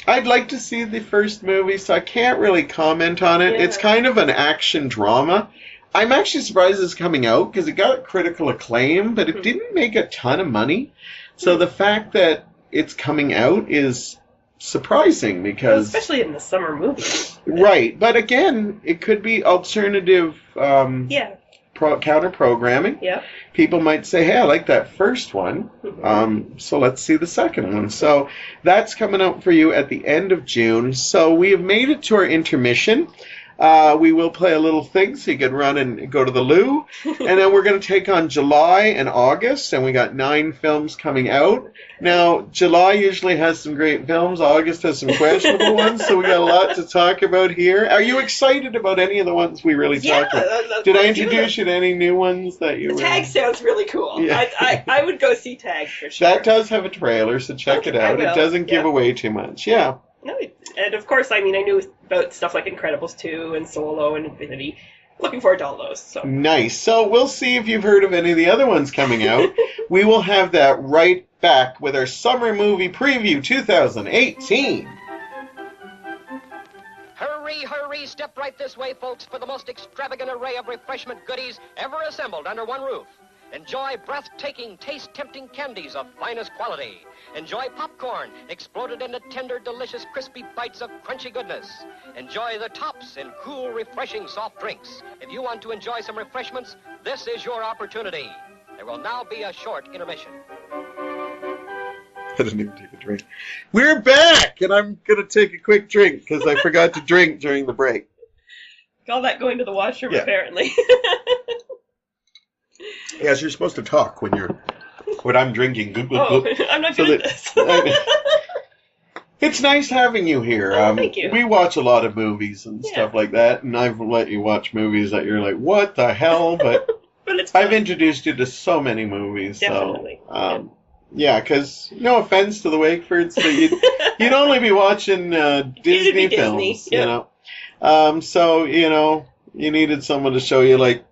I'd like to see the first movie, so I can't really comment on it. Yeah. It's kind of an action drama. I'm actually surprised it's coming out, because it got critical acclaim, but it didn't make a ton of money. So the fact that it's coming out is surprising, because... especially in the summer movie. Right, but again, it could be alternative... counter-programming. Yeah. People might say, hey, I like that first one, so let's see the second one. So that's coming out for you at the end of June. So we have made it to our intermission. We will play a little thing so you can run and go to the loo. And then we're going to take on July and August, and we got 9 films coming out. Now, July usually has some great films. August has some questionable ones, so we got a lot to talk about here. Are you excited about any of the ones we really talked about? Did I introduce you to any new ones that you... Tag sounds really cool. Yeah. I would go see Tag for sure. That does have a trailer, so check it out. It doesn't give away too much. Yeah. No, and of course, I knew about stuff like Incredibles 2 and Solo and Infinity. Looking forward to all those. So. Nice. So we'll see if you've heard of any of the other ones coming out. We will have that right back with our Summer Movie Preview 2018. Hurry, hurry, right this way, folks, for the most extravagant array of refreshment goodies ever assembled under one roof. Enjoy breathtaking, taste-tempting candies of finest quality. Enjoy popcorn, exploded into tender, delicious, crispy bites of crunchy goodness. Enjoy the tops in cool, refreshing soft drinks. If you want to enjoy some refreshments, this is your opportunity. There will now be a short intermission. I didn't even take a drink. We're back, and I'm going to take a quick drink because I forgot to drink during the break. Call that going to the washroom, Yeah. apparently. Yes, you're supposed to talk when I'm drinking. I'm not good at this. It's nice having you here. Thank you. We watch a lot of movies and stuff like that, and I've let you watch movies that you're like, what the hell? But, But it's I've fun. introduced you to so many movies. Definitely. So, yeah, because no offense to the Wakefords, so you'd only be watching Disney films, yeah. you know. So, you know, you needed someone to show you, like,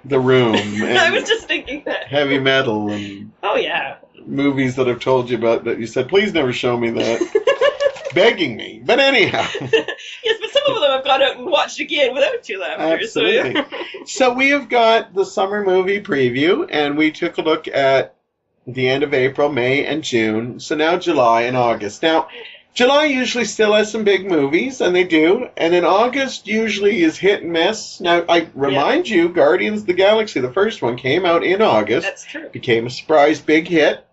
The Room and I was just thinking that. Heavy Metal and Oh, yeah. movies that I've told you about that you said, please never show me that. Begging me. But anyhow. Yes, but some of them I've gone out and watched again without you after. Absolutely. So, So we have got the summer movie preview, and we took a look at the end of April, May, and June. So now July and August. Now, July usually still has some big movies, and they do. And then August usually is hit and miss. Now, I remind you, Guardians of the Galaxy, the first one, came out in August. that's true. Became a surprise big hit.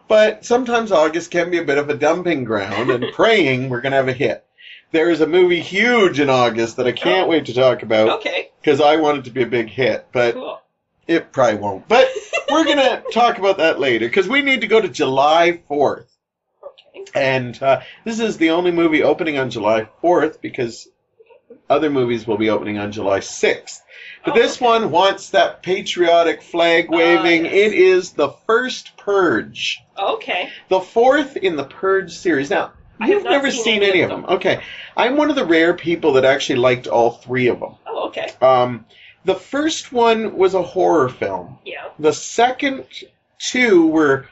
But sometimes August can be a bit of a dumping ground, and praying we're going to have a hit. There is a movie huge in August that I can't wait to talk about Okay, because I want it to be a big hit, but cool. it probably won't. But we're going to talk about that later because we need to go to July 4th. Okay. And this is the only movie opening on July 4th because other movies will be opening on July 6th. But this one wants that patriotic flag waving. Yes. It is the first Purge. Okay. The fourth in the Purge series. Now, I have you've not never seen seen any any of of them. them. Okay. I'm one of the rare people that actually liked all three of them. Oh, okay. The first one was a horror film. Yeah. The second two were...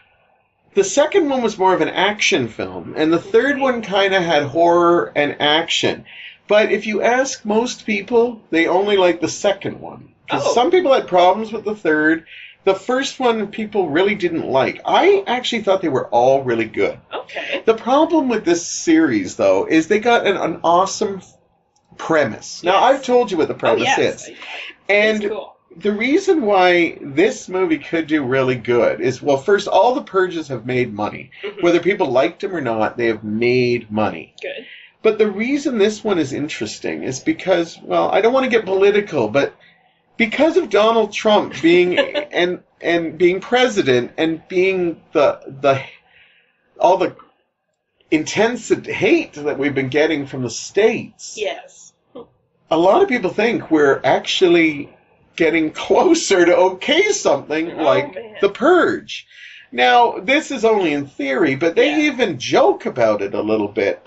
The second one was more of an action film, and the third one kind of had horror and action. But if you ask most people, they only like the second one. Because some people had problems with the third. The first one people really didn't like. I actually thought they were all really good. Okay. The problem with this series, though, is they got an awesome premise. Now, Yes. I've told you what the premise is. And It's cool. the reason why this movie could do really good is, well, first, all the Purges have made money. Mhm. Whether people liked them or not, they have made money. Good. But the reason this one is interesting is because, well, I don't want to get political, but because of Donald Trump being and being president and being the all the intense hate that we've been getting from the states, Yes. a lot of people think we're actually getting closer to okay something like man. the Purge. Now, this is only in theory, but they even joke about it a little bit.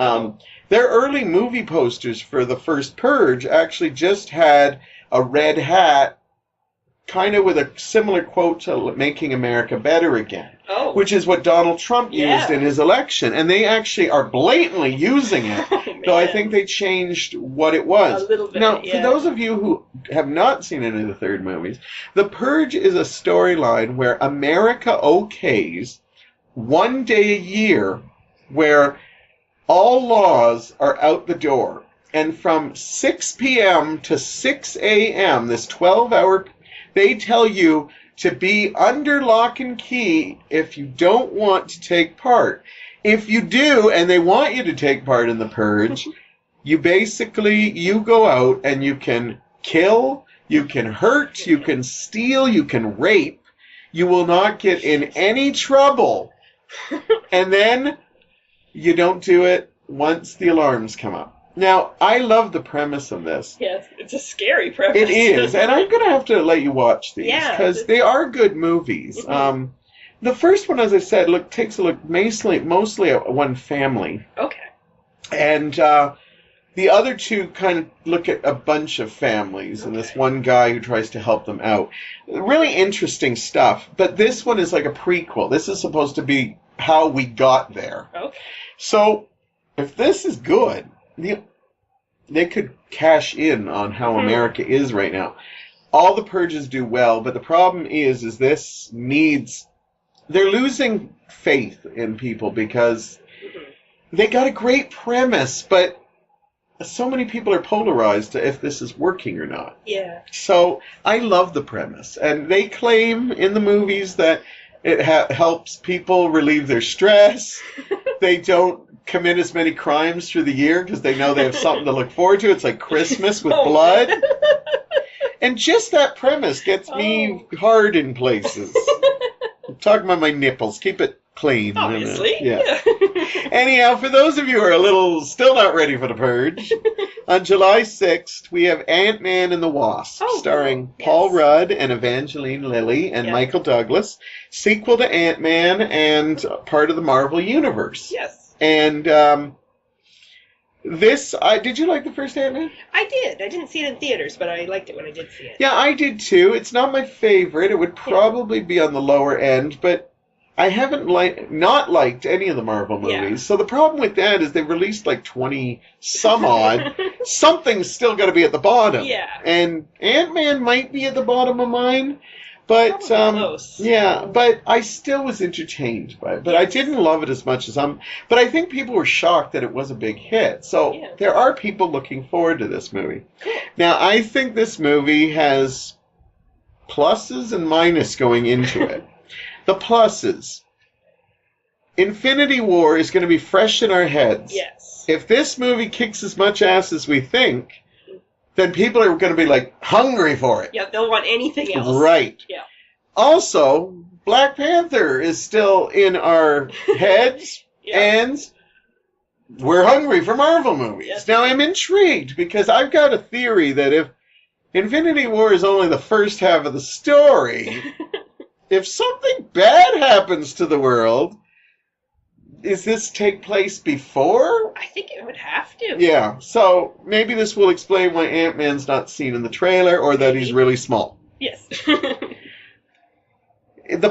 Their early movie posters for the first Purge actually just had a red hat, kind of with a similar quote to Making America Better Again, Oh. which is what Donald Trump Yeah. used in his election. And they actually are blatantly using it, Oh, though I man. think they changed what it was. A little bit, Now, yeah. for those of you who have not seen any of the third movies, The Purge is a storyline where America okays one day a year where all laws are out the door. And from 6 p.m. to 6 a.m., this 12-hour, they tell you to be under lock and key if you don't want to take part. If you do, and they want you to take part in the Purge, you go out and you can kill, you can hurt, you can steal, you can rape. You will not get in any trouble. And then you don't do it once the alarms come up. Now, I love the premise of this. Yes, it's a scary premise. It is, and I'm going to have to let you watch these Yeah, because they are good movies. Mhm. The first one, as I said, takes a look mostly at one family, Okay. and the other two kind of look at a bunch of families and this Okay. one guy who tries to help them out. Really interesting stuff, but this one is like a prequel. This is supposed to be how we got there. Okay. So, if this is good, cash in on how America is right now. All the purges do well, but the problem is this needs... They're losing faith in people because they got a great premise, but so many people are polarized to if this is working or not. Yeah. So I love the premise, and they claim in the movies that it helps people relieve their stress. They don't commit as many crimes through the year because they know they have something to look forward to. It's like Christmas with blood. And just that premise gets me hard in places. I'm talking about my nipples. Keep it clean. Obviously. Yeah. Anyhow, for those of you who are still not ready for the Purge, on July 6th, we have Ant-Man and the Wasp, starring Paul Rudd and Evangeline Lilly and Michael Douglas, sequel to Ant-Man and part of the Marvel Universe. Yes. And did you like the first Ant-Man? I did. I didn't see it in theaters, but I liked it when I did see it. Yeah, I did too. It's not my favorite. It would probably be on the lower end, but I haven't not liked any of the Marvel movies. Yeah. So the problem with that is they've released like 20 some odd. Something's still got to be at the bottom. Yeah. And Ant-Man might be at the bottom of mine. But close. Yeah, but I still was entertained by it. But I didn't love it as much as but I think people were shocked that it was a big hit. So there are people looking forward to this movie. Cool. Now, I think this movie has pluses and minuses going into it. The pluses. Infinity War is going to be fresh in our heads. Yes. If this movie kicks as much ass as we think, then people are going to be, like, hungry for it. Yeah, they'll want anything else. Right. Yeah. Also, Black Panther is still in our heads, and we're hungry for Marvel movies. Yes. Now, I'm intrigued, because I've got a theory that if Infinity War is only the first half of the story, if something bad happens to the world... Does this take place before? I think it would have to. Yeah, so maybe this will explain why Ant-Man's not seen in the trailer or that he's really small. Yes. The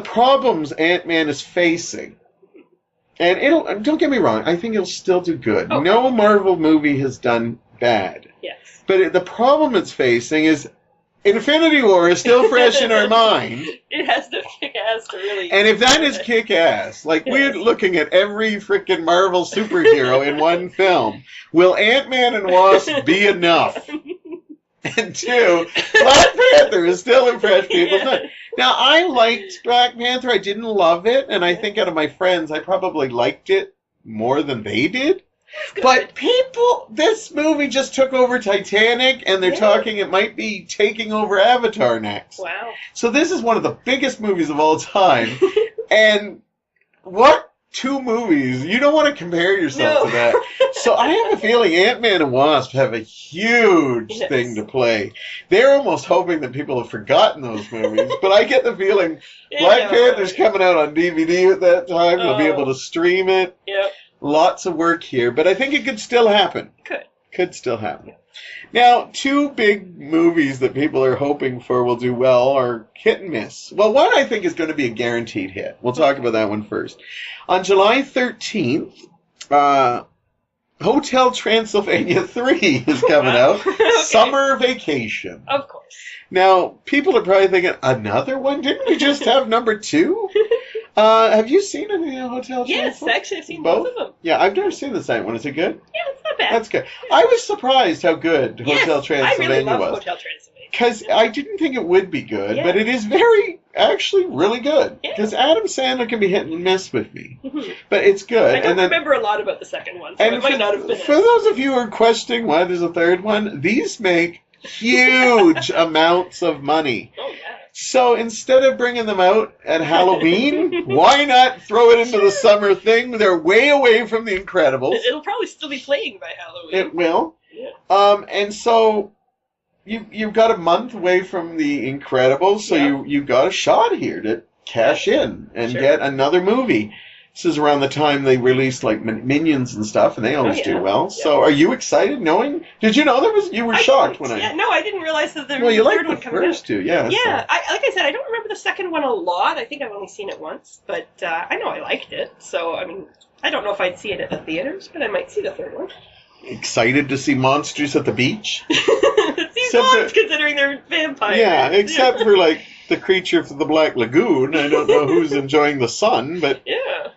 problems Ant-Man is facing, and don't get me wrong, I think it'll still do good. Okay. No Marvel movie has done bad. Yes. But the problem it's facing is Infinity War is still fresh in our mind. It has to kick ass to really... And if that is kick ass, like we're looking at every freaking Marvel superhero in one film, will Ant-Man and Wasp be enough? And two, Black Panther is still in fresh people's minds. Now, I liked Black Panther. I didn't love it. And I think out of my friends, I probably liked it more than they did. But this movie just took over Titanic, and they're talking it might be taking over Avatar next. Wow. So this is one of the biggest movies of all time. And what two movies? You don't want to compare yourself to that. So I have a feeling Ant-Man and Wasp have a huge thing to play. They're almost hoping that people have forgotten those movies. But I get the feeling Black Panther's coming out on DVD at that time. They'll be able to stream it. Yep. Lots of work here, but I think it could still happen. Could still happen. Now, two big movies that people are hoping for will do well are hit and miss. Well, one I think is going to be a guaranteed hit. We'll talk about that one first. On July 13th, Hotel Transylvania 3 is coming out. Summer Vacation. Of course. Now, people are probably thinking, another one? Didn't we just have number 2? Have you seen any Hotel Transylvania? Yes, actually I've seen both of them. Yeah, I've never seen the second one. Is it good? Yeah, it's not bad. That's good. I was surprised how good Hotel Transylvania I really love was. Hotel Transylvania. Because I didn't think it would be good, but it is actually really good. Because Adam Sandler can be hit and miss with me. But it's good. I don't remember a lot about the second one, so it might not have been. For those of you who are questioning why there's a third one, these make huge amounts of money. Oh, yeah. So instead of bringing them out at Halloween, why not throw it into the summer thing? They're way away from The Incredibles. It'll probably still be playing by Halloween. It will. Yeah. And so you've got a month away from The Incredibles, so you got a shot here to cash in and get another movie. This is around the time they released like Minions and stuff, and they always do well. Yeah. So, are you excited knowing? Did you know there was? You were shocked when Yeah, no, I didn't realize that there was a third one coming out. Well, you liked the first two, yeah. Yeah, like I said, I don't remember the second one a lot. I think I've only seen it once, but I know I liked it. So, I mean, I don't know if I'd see it at the theaters, but I might see the third one. excited to see monsters at the beach. These dogs, considering they're vampires. Yeah, except for, like, the creature from the Black Lagoon. I don't know who's enjoying the sun, but... Yeah.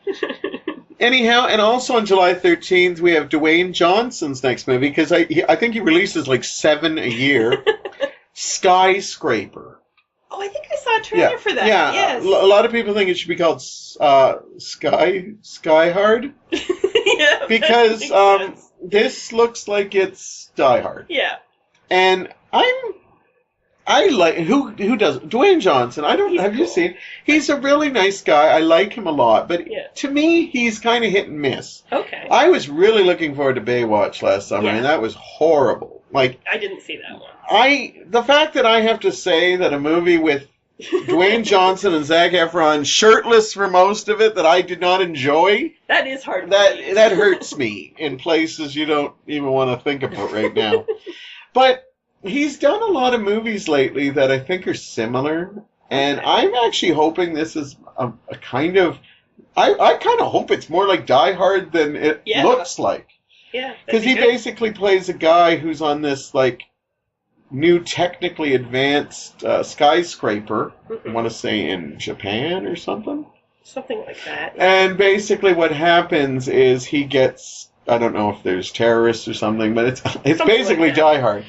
Anyhow, and also on July 13th, we have Dwayne Johnson's next movie, because I think he releases, like, 7 a year. Skyscraper. Oh, I think I saw a trailer for that. Yeah, yes. A lot of people think it should be called Sky Hard. Yeah, because sense. This looks like it's Die Hard. Yeah. And I like who does Dwayne Johnson. Have you seen? He's a really nice guy. I like him a lot, but to me, he's kind of hit and miss. Okay. I was really looking forward to Baywatch last summer, and that was horrible. Like, I didn't see that one. The fact that I have to say that a movie with Dwayne Johnson and Zac Efron shirtless for most of it that I did not enjoy. That is hard. That hurts me in places you don't even want to think about right now. But he's done a lot of movies lately that I think are similar, and I'm actually hoping this is a kind of... I kind of hope it's more like Die Hard than it looks like. Yeah. Because he basically plays a guy who's on this, like, new technically advanced skyscraper, I want to say in Japan or something. Something like that. And basically what happens is he gets... I don't know if there's terrorists or something, but it's basically like Die Hard.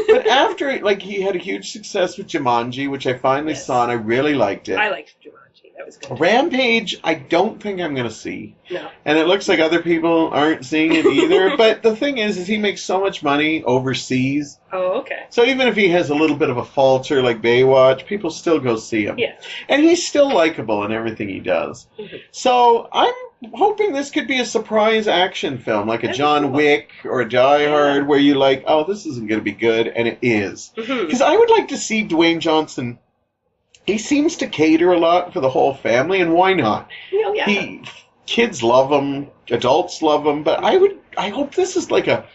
But after, like, he had a huge success with Jumanji, which I finally saw, and I really liked it. I liked Jumanji. That was good. Rampage, I don't think I'm going to see. No. And it looks like other people aren't seeing it either. But the thing is he makes so much money overseas. Oh, okay. So even if he has a little bit of a falter like Baywatch, people still go see him. Yeah. And he's still likable in everything he does. Mm-hmm. So I'm hoping this could be a surprise action film, like a John Wick or a Die Hard, where you're like, oh, this isn't going to be good, and it is. Because I would like to see Dwayne Johnson. He seems to cater a lot for the whole family, and why not? Oh, yeah. Kids love him, adults love him, but I hope this is like a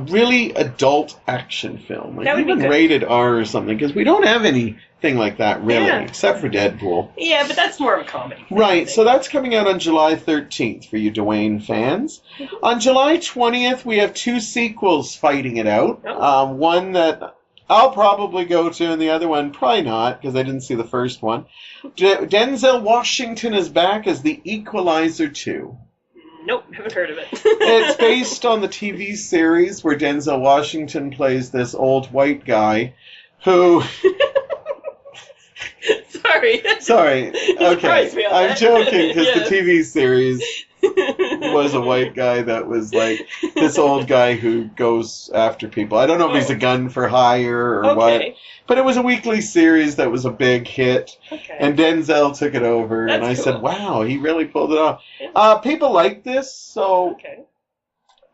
really adult action film, like even rated R or something, because we don't have anything like that really, except for Deadpool. Yeah, but that's more of a comedy. Right, so that's coming out on July 13th for you Dwayne fans. On July 20th, we have 2 sequels fighting it out. Oh. One that I'll probably go to, and the other one probably not, because I didn't see the first one. Denzel Washington is back as the Equalizer 2. Nope, haven't heard of it. It's based on the TV series where Denzel Washington plays this old white guy who... Sorry. Okay. I'm joking because the TV series was a white guy that was like this old guy who goes after people. I don't know if he's a gun for hire or what. But it was a weekly series that was a big hit. Okay. And Denzel took it over. That's and I said, wow, he really pulled it off. Yeah. People like this, so...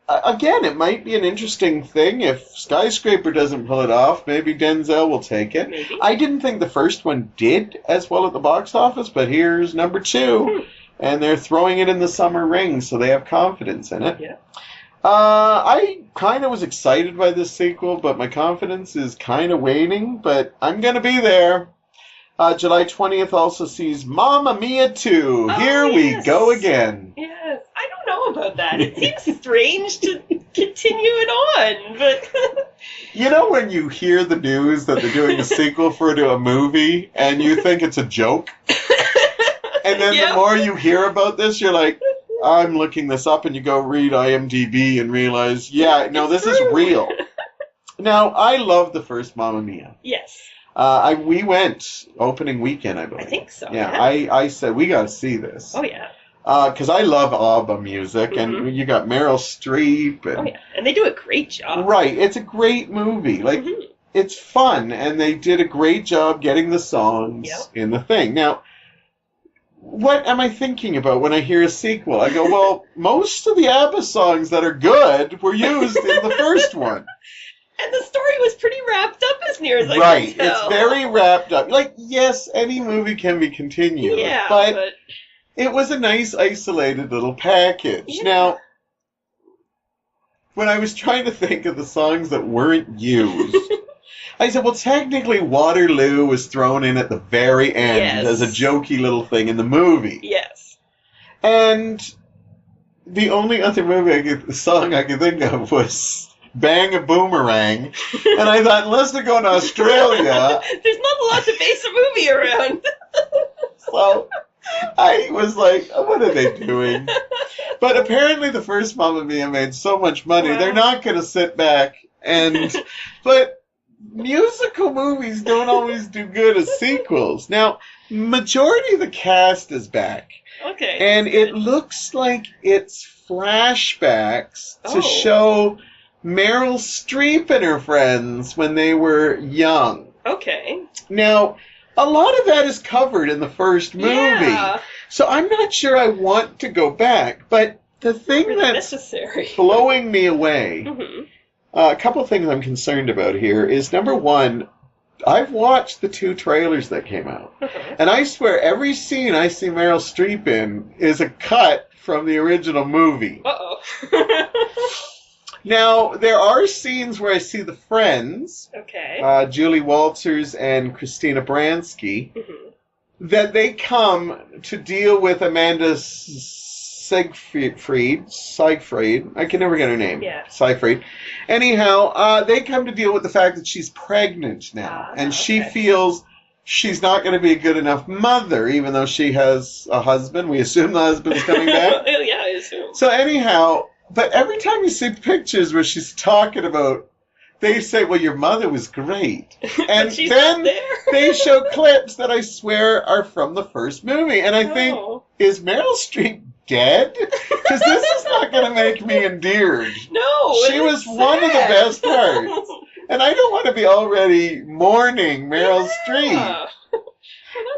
Again, it might be an interesting thing. If Skyscraper doesn't pull it off, maybe Denzel will take it. Maybe. I didn't think the first one did as well at the box office, but here's number 2. And they're throwing it in the summer ring, so they have confidence in it. Yeah. I kind of was excited by this sequel, but my confidence is kind of waning, but I'm going to be there. July 20th also sees Mamma Mia 2. Here we go again. Yes. I don't know about that. It seems strange to continue it on, but... You know when you hear the news that they're doing a sequel to a movie, and you think it's a joke? And then the more you hear about this, you're like, I'm looking this up, and you go read IMDb and realize, this is real. Now, I love the first Mamma Mia. Yes. We went opening weekend, I believe. I think so. Yeah. I said, we got to see this. Oh, yeah. Because I love ABBA music, and you got Meryl Streep. And, and they do a great job. Right, it's a great movie. Like, it's fun, and they did a great job getting the songs in the thing. Now, what am I thinking about when I hear a sequel? I go, well, most of the ABBA songs that are good were used in the first one. And the story was pretty wrapped up as near as I can tell. It's very wrapped up. Like, yes, any movie can be continued. Yeah, but it was a nice, isolated little package. Yeah. Now, when I was trying to think of the songs that weren't used, I said, well, technically Waterloo was thrown in at the very end as a jokey little thing in the movie. Yes. And the only other song I could think of was Bang a Boomerang. And I thought, unless they're going to Australia... There's not a lot to base a movie around. So I was like, what are they doing? But apparently the first Mamma Mia made so much money, they're not going to sit back and... But musical movies don't always do good as sequels. Now, majority of the cast is back. Okay. And it looks like it's flashbacks to show Meryl Streep and her friends when they were young. Okay. Now, a lot of that is covered in the first movie. Yeah. So I'm not sure I want to go back. But the thing really that's necessary. blowing me away, a couple of things I'm concerned about here is, number one, I've watched the 2 trailers that came out. And I swear every scene I see Meryl Streep in is a cut from the original movie. Uh-oh. Now, there are scenes where I see the friends, Okay. Julie Walters and Christina Baranski, that they come to deal with Amanda Seyfried. I can never get her name. Yeah. Seyfried. Anyhow, they come to deal with the fact that she's pregnant now. And she feels she's not going to be a good enough mother, even though she has a husband. We assume the husband's coming back. Yeah, I assume. So anyhow, but every time you see pictures where she's talking about, they say, well, your mother was great. And she's then not there. they show clips that I swear are from the first movie. And I think, is Meryl Streep dead? Because this is not going to make me endeared. No, she was one of the best parts. And I don't want to be already mourning Meryl Streep.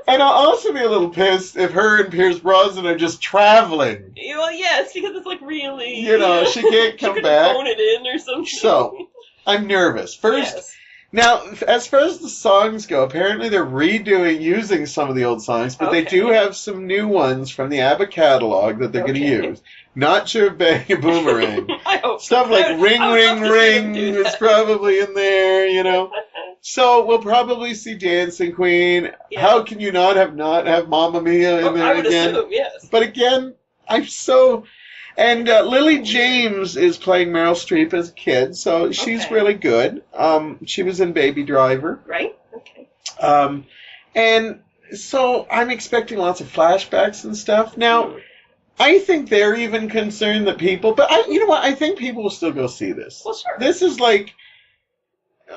And I'll also be a little pissed if her and Pierce Brosnan are just traveling. Well, yes, because it's like really... You know, she can't come back. Phone it in or something. So, I'm nervous. First, now, as far as the songs go, apparently they're using some of the old songs, but they do have some new ones from the ABBA catalog that they're going to use. Not sure if Bang a Boomerang. I hope Stuff like Ring, Ring, Ring is probably in there, you know. So we'll probably see Dancing Queen. Yeah. How can you not have Mamma Mia in there I would again? assume, yes. But again, I'm so... And Lily James is playing Meryl Streep as a kid, so she's really good. She was in Baby Driver. Right, okay. And so I'm expecting lots of flashbacks and stuff. Now, I think they're even concerned that people... But you know what? I think people will still go see this. Well, sure. This is like,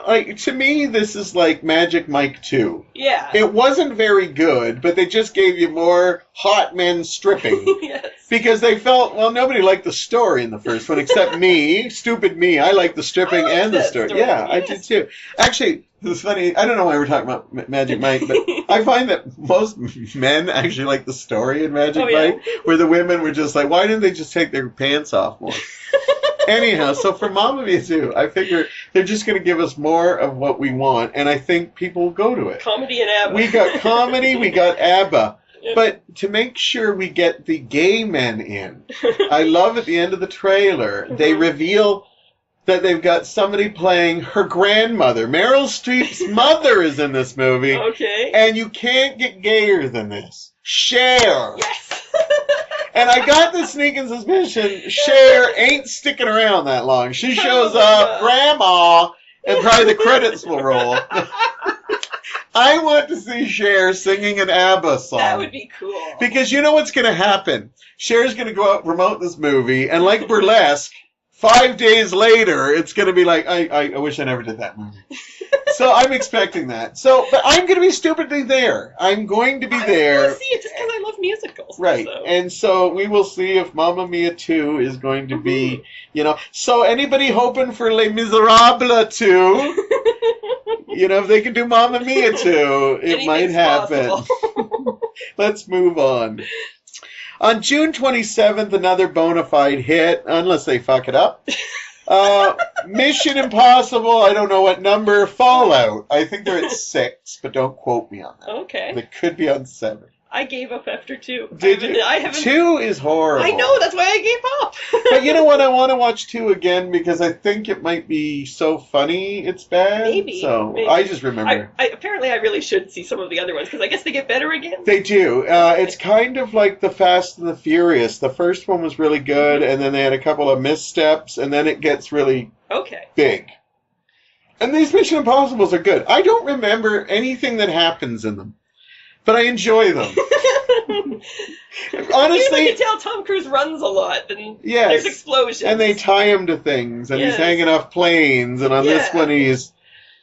to me, this is like Magic Mike 2. Yeah. It wasn't very good, but they just gave you more hot men stripping. Yes. Because they felt, well, nobody liked the story in the first one, except me. Stupid me. I liked the stripping and the story. Yeah, I did too. Actually, it's funny. I don't know why we're talking about Magic Mike, but I find that most men actually like the story in Magic Mike, where the women were just like, why didn't they just take their pants off more? Anyhow, so for Mamma Mia 2, I figure they're just going to give us more of what we want, and I think people will go to it. Comedy and ABBA. We got comedy, we got ABBA. But to make sure we get the gay men in, I love at the end of the trailer, they reveal that they've got somebody playing her grandmother. Meryl Streep's mother is in this movie. Okay. And you can't get gayer than this. Cher. Yes. And I got the sneaking suspicion Cher ain't sticking around that long. She shows up, grandma, and probably the credits will roll. I want to see Cher singing an ABBA song. That would be cool. Because you know what's going to happen? Cher's going to go out and promote this movie, and like Burlesque, 5 days later, it's going to be like, I wish I never did that movie. So I'm expecting that. So, but I'm going to be stupidly there. I'm going to be there. I want to see it just because I love musicals. Right. So. And so we will see if Mamma Mia 2 is going to be, you know. So anybody hoping for Les Miserables 2, you know, if they can do Mamma Mia 2, it might happen. Let's move on. On June 27th, another bona fide hit, unless they fuck it up. Mission Impossible, I don't know what number, Fallout. I think they're at 6, but don't quote me on that. Okay. They could be on 7. I gave up after 2. Did you? I haven't. 2 is horrible. I know, that's why I gave up. But you know what? I want to watch 2 again because I think it might be so funny it's bad. Maybe. So maybe. I just remember. Apparently, I really should see some of the other ones because I guess they get better again. They do. It's kind of like the Fast and the Furious. The first one was really good, and then they had a couple of missteps, and then it gets really big. And these Mission Impossibles are good. I don't remember anything that happens in them, but I enjoy them. Honestly, you can tell Tom Cruise runs a lot, and there's explosions. And they tie him to things, and he's hanging off planes, and on this one he's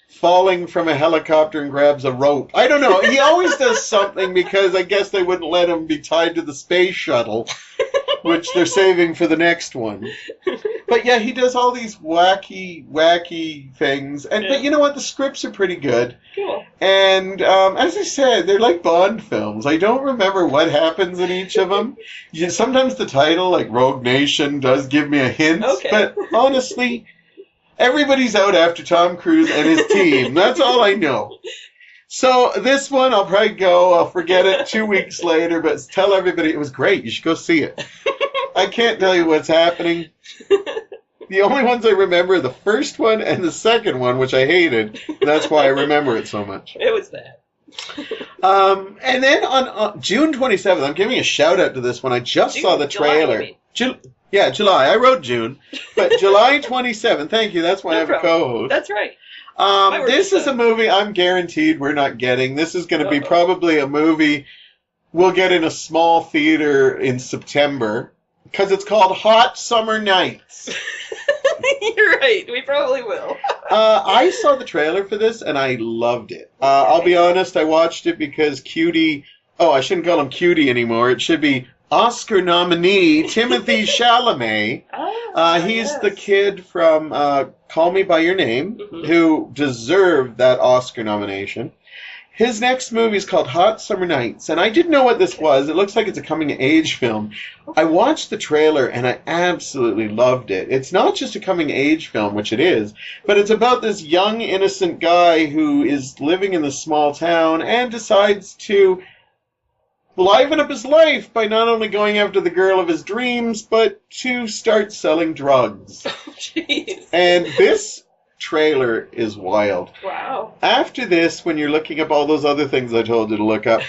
falling from a helicopter and grabs a rope. I don't know. He always does something because I guess they wouldn't let him be tied to the space shuttle, which they're saving for the next one. But yeah, he does all these wacky things. But you know what? The scripts are pretty good. Cool. And as I said, they're like Bond films. I don't remember what happens in each of them. Sometimes the title, like Rogue Nation, does give me a hint. Okay. But honestly, everybody's out after Tom Cruise and his team. That's all I know. So this one, I'll probably go. I'll forget it 2 weeks later, but tell everybody it was great. You should go see it. I can't tell you what's happening. The only ones I remember are the first one and the second one, which I hated. That's why I remember it so much. It was bad. And then on June 27th, I'm giving a shout out to this one. I just saw the trailer. July. I wrote June. But July 27th. Thank you. That's why I have a co-host. That's right. This is a movie I'm guaranteed we're not getting. This is going to be probably a movie we'll get in a small theater in September because it's called Hot Summer Nights. You're right. We probably will. I saw the trailer for this and I loved it. I'll be honest. I watched it because Cutie. Oh, I shouldn't call him Cutie anymore. It should be Oscar nominee Timothée Chalamet. He's the kid from Call Me By Your Name, who deserved that Oscar nomination. His next movie is called Hot Summer Nights, and I didn't know what this was. It looks like it's a coming-of-age film. I watched the trailer, and I absolutely loved it. It's not just a coming-of-age film, which it is, but it's about this young, innocent guy who is living in this small town and decides to liven up his life by not only going after the girl of his dreams, but to start selling drugs. Jeez. And this trailer is wild. Wow. After this, when you're looking up all those other things I told you to look up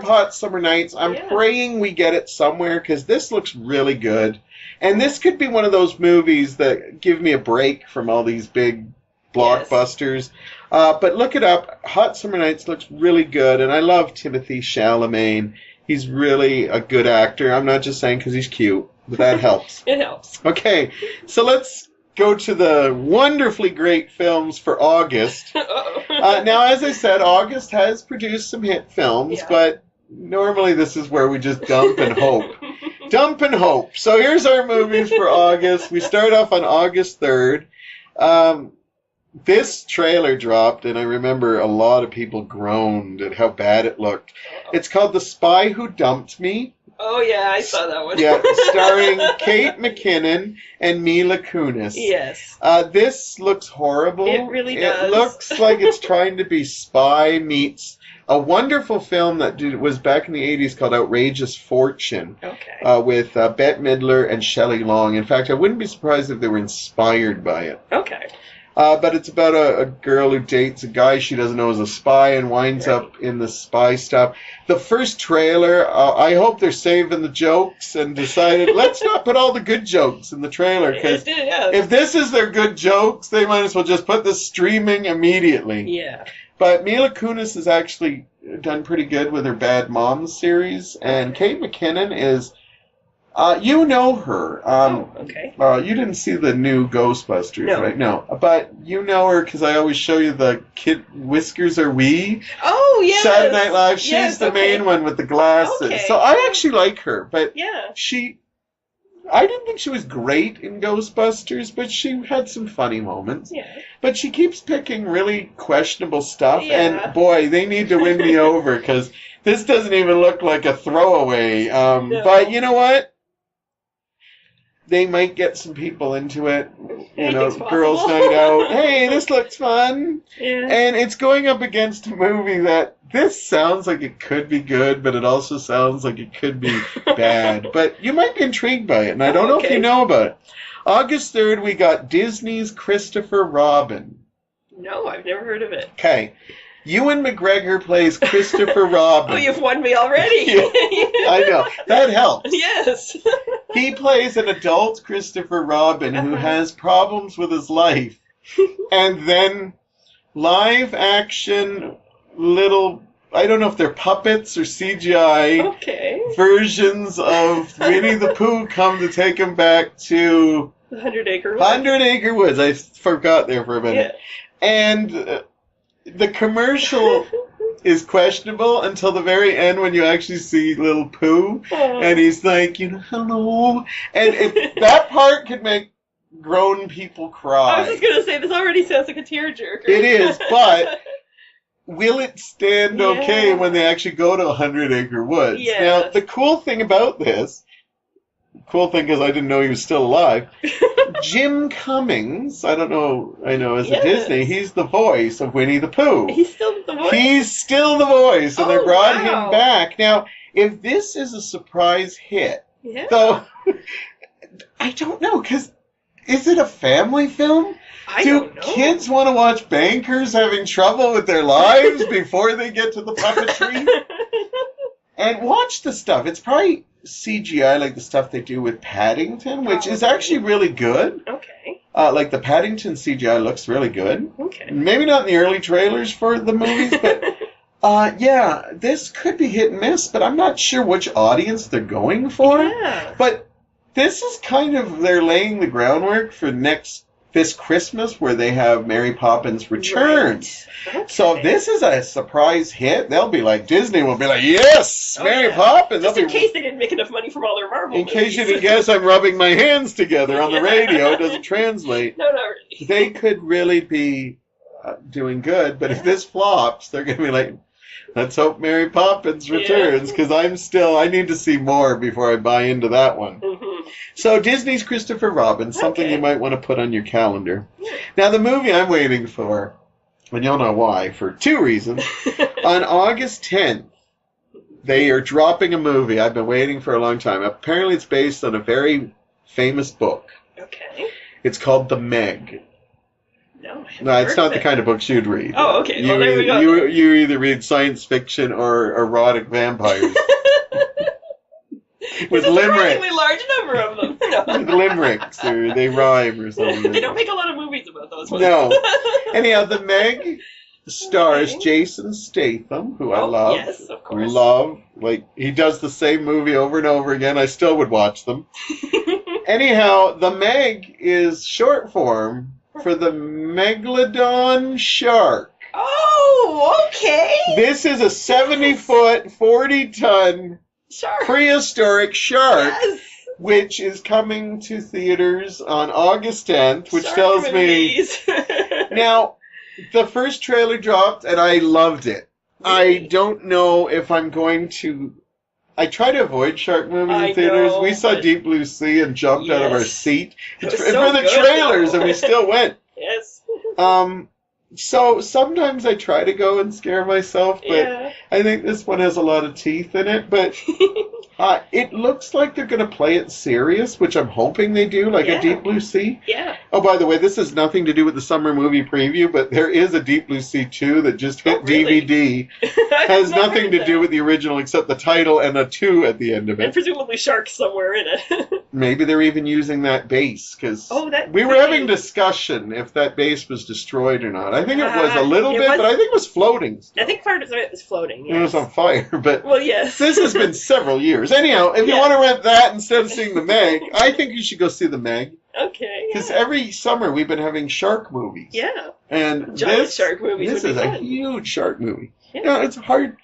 Hot Summer Nights. I'm praying we get it somewhere because this looks really good. And this could be one of those movies that give me a break from all these big blockbusters. But look it up. Hot Summer Nights looks really good, and I love Timothée Chalamet. He's really a good actor. I'm not just saying because he's cute, but that helps. It helps. Okay, so let's go to the wonderfully great films for August. Now, as I said, August has produced some hit films, but normally this is where we just dump and hope. Dump and hope. So here's our movies for August. We start off on August 3rd. This trailer dropped, and I remember a lot of people groaned at how bad it looked. It's called The Spy Who Dumped Me. Oh, yeah, I saw that one. Yeah, starring Kate McKinnon and Mila Kunis. Yes. This looks horrible. It really does. It looks like it's trying to be Spy meets a wonderful film that was back in the 80s called Outrageous Fortune. Okay. With Bette Midler and Shelley Long. In fact, I wouldn't be surprised if they were inspired by it. Okay. But it's about a girl who dates a guy she doesn't know is a spy and winds up in the spy stuff. The first trailer, I hope they're saving the jokes and decided, let's not put all the good jokes in the trailer. Because if this is their good jokes, they might as well just put this streaming immediately. Yeah. But Mila Kunis has actually done pretty good with her Bad Moms series. And Kate McKinnon is... you know her. Okay. You didn't see the new Ghostbusters, right? No. But you know her because I always show you the kid Whiskers Are We. Oh, yes. Saturday Night Live. She's the main one with the glasses. Okay. So I actually like her. But yeah. I didn't think she was great in Ghostbusters, but she had some funny moments. Yeah. But she keeps picking really questionable stuff. Yeah. And boy, they need to win me over because this doesn't even look like a throwaway. No. But you know what? They might get some people into it. You know, girls' night out. Hey, this looks fun. Yeah. And it's going up against a movie that this sounds like it could be good, but it also sounds like it could be bad. But you might be intrigued by it, and I don't know if you know about it. August 3rd, we got Disney's Christopher Robin. No, I've never heard of it. Okay. Ewan McGregor plays Christopher Robin. Oh, you've won me already. Yeah, I know. That helps. Yes. He plays an adult Christopher Robin who has problems with his life. And then live action little, I don't know if they're puppets or CGI versions of Winnie the Pooh come to take him back to the 100 Acre Woods. 100 Acre Woods. I forgot there for a minute. Yeah. And the commercial is questionable until the very end when you actually see little Pooh. And he's like, hello. And that part could make grown people cry. I was just going to say, this already sounds like a tearjerker. It is, but will it stand okay when they actually go to 100 Acre Woods? Yeah. Now, the cool thing about this, because I didn't know he was still alive, Jim Cummings, I know as a Disney, he's the voice of Winnie the Pooh. He's still the voice? He's still the voice, and they brought him back. Now, if this is a surprise hit, though, I don't know, because is it a family film? I don't know. Do kids want to watch bankers having trouble with their lives before they get to the puppetry? And watch the stuff. It's probably CGI like the stuff they do with Paddington, which is actually really good. Okay. Like the Paddington CGI looks really good. Okay. Maybe not in the early trailers for the movies, but yeah, this could be hit and miss, but I'm not sure which audience they're going for. Yeah. But this is kind of, they're laying the groundwork for this Christmas where they have Mary Poppins Return. Right. Okay. So if this is a surprise hit, they'll be like, Disney will be like, yes, Mary Poppins. Just in case they didn't make enough money from all their Marvel movies. In case you didn't guess, I'm rubbing my hands together on the radio. It doesn't translate. No, not really. They could really be doing good, but if this flops, they're going to be like, let's hope Mary Poppins returns, because I need to see more before I buy into that one. Mm-hmm. So Disney's Christopher Robin, something you might want to put on your calendar. Now the movie I'm waiting for, and you'll know why, for two reasons. On August 10th, they are dropping a movie I've been waiting for a long time. Apparently it's based on a very famous book. Okay. It's called The Meg. No, it's not the kind of books you'd read. Oh, okay. Well, there we go. You either read science fiction or erotic vampires. With limericks. There's a large number of them. No. With limericks, or they rhyme or something. They don't make a lot of movies about those ones. No. Anyhow, The Meg stars Jason Statham, who I love. Yes, of course. Like, he does the same movie over and over again. I still would watch them. Anyhow, The Meg is short form for the Megalodon shark. Oh, okay. This is a 70-foot, 40-ton prehistoric shark, which is coming to theaters on August 10th, which tells me... Now, the first trailer dropped, and I loved it. Really? I don't know if I'm going to... I try to avoid shark movies in theaters. We saw Deep Blue Sea and jumped out of our seat for the trailers, and we still went. Yes. So sometimes I try to go and scare myself, but I think this one has a lot of teeth in it. But it looks like they're going to play it serious, which I'm hoping they do, like a Deep Blue Sea. Yeah. Oh, by the way, this has nothing to do with the summer movie preview, but there is a Deep Blue Sea 2 that just hit DVD. Has nothing to do with the original except the title and a 2 at the end of it. And presumably sharks somewhere in it. Maybe they're even using that base, because we were having discussion if that base was destroyed or not. I think it was a little bit, but I think it was floating still. I think part of it was floating, yes. It was on fire, but yes. This has been several years. Anyhow, if you want to rent that instead of seeing The Meg, I think you should go see The Meg. Okay. Because every summer we've been having shark movies. Yeah. And shark movies. This is a huge shark movie. Yeah. It's hard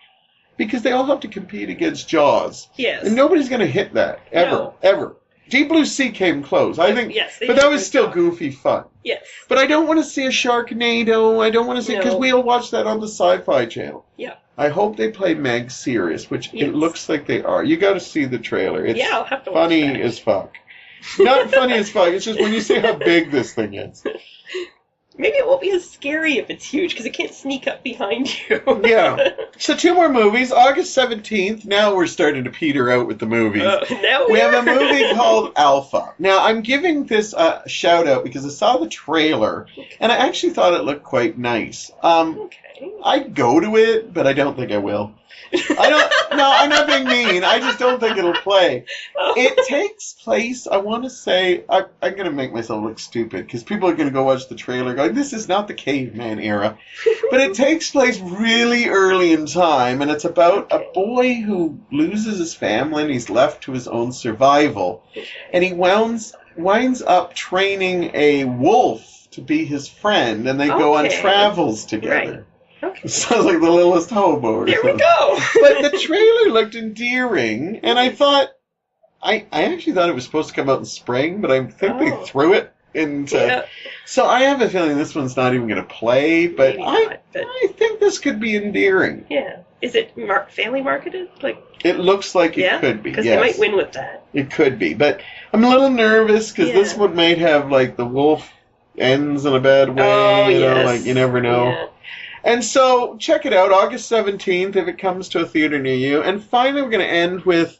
because they all have to compete against Jaws. Yes. And nobody's going to hit that ever. Deep Blue Sea came close, I think. Yes. But that was still goofy fun. Yes. But I don't want to see a Sharknado. I don't want to see because we'll watch that on the Sci-Fi Channel. Yeah. I hope they play Meg serious, which it looks like they are. You got to see the trailer. It's I'll have to watch funny that. as fuck. Not funny as fuck. It's just when you see how big this thing is. Maybe it won't be as scary if it's huge, because it can't sneak up behind you. Yeah. So 2 more movies. August 17th. Now we're starting to peter out with the movies. Now We have a movie called Alpha. Now, I'm giving this a shout-out because I saw the trailer, and I actually thought it looked quite nice. Okay. I'd go to it, but I don't think I will. No, I'm not being mean. I just don't think it'll play. It takes place, I want to say, I'm going to make myself look stupid because people are going to go watch the trailer going, this is not the caveman era. But it takes place really early in time, and it's about a boy who loses his family and he's left to his own survival. And he winds up training a wolf to be his friend, and they go on travels together. Right. Okay. It sounds like the littlest hobo. Or There we something. go. But the trailer looked endearing, and I thought, I actually thought it was supposed to come out in spring, but I think they threw it into. Yeah. So I have a feeling this one's not even going to play, but Maybe not, but- I think this could be endearing. Yeah. Is it family marketed? Like, It looks like it could be. Because Yes, they might win with that. it could be, but I'm a little nervous because this Yeah. one might have like the wolf ends in a bad way. Oh, you know, yes. like you never know. Yeah. And so, check it out, August 17th, if it comes to a theater near you. And finally, we're going to end with...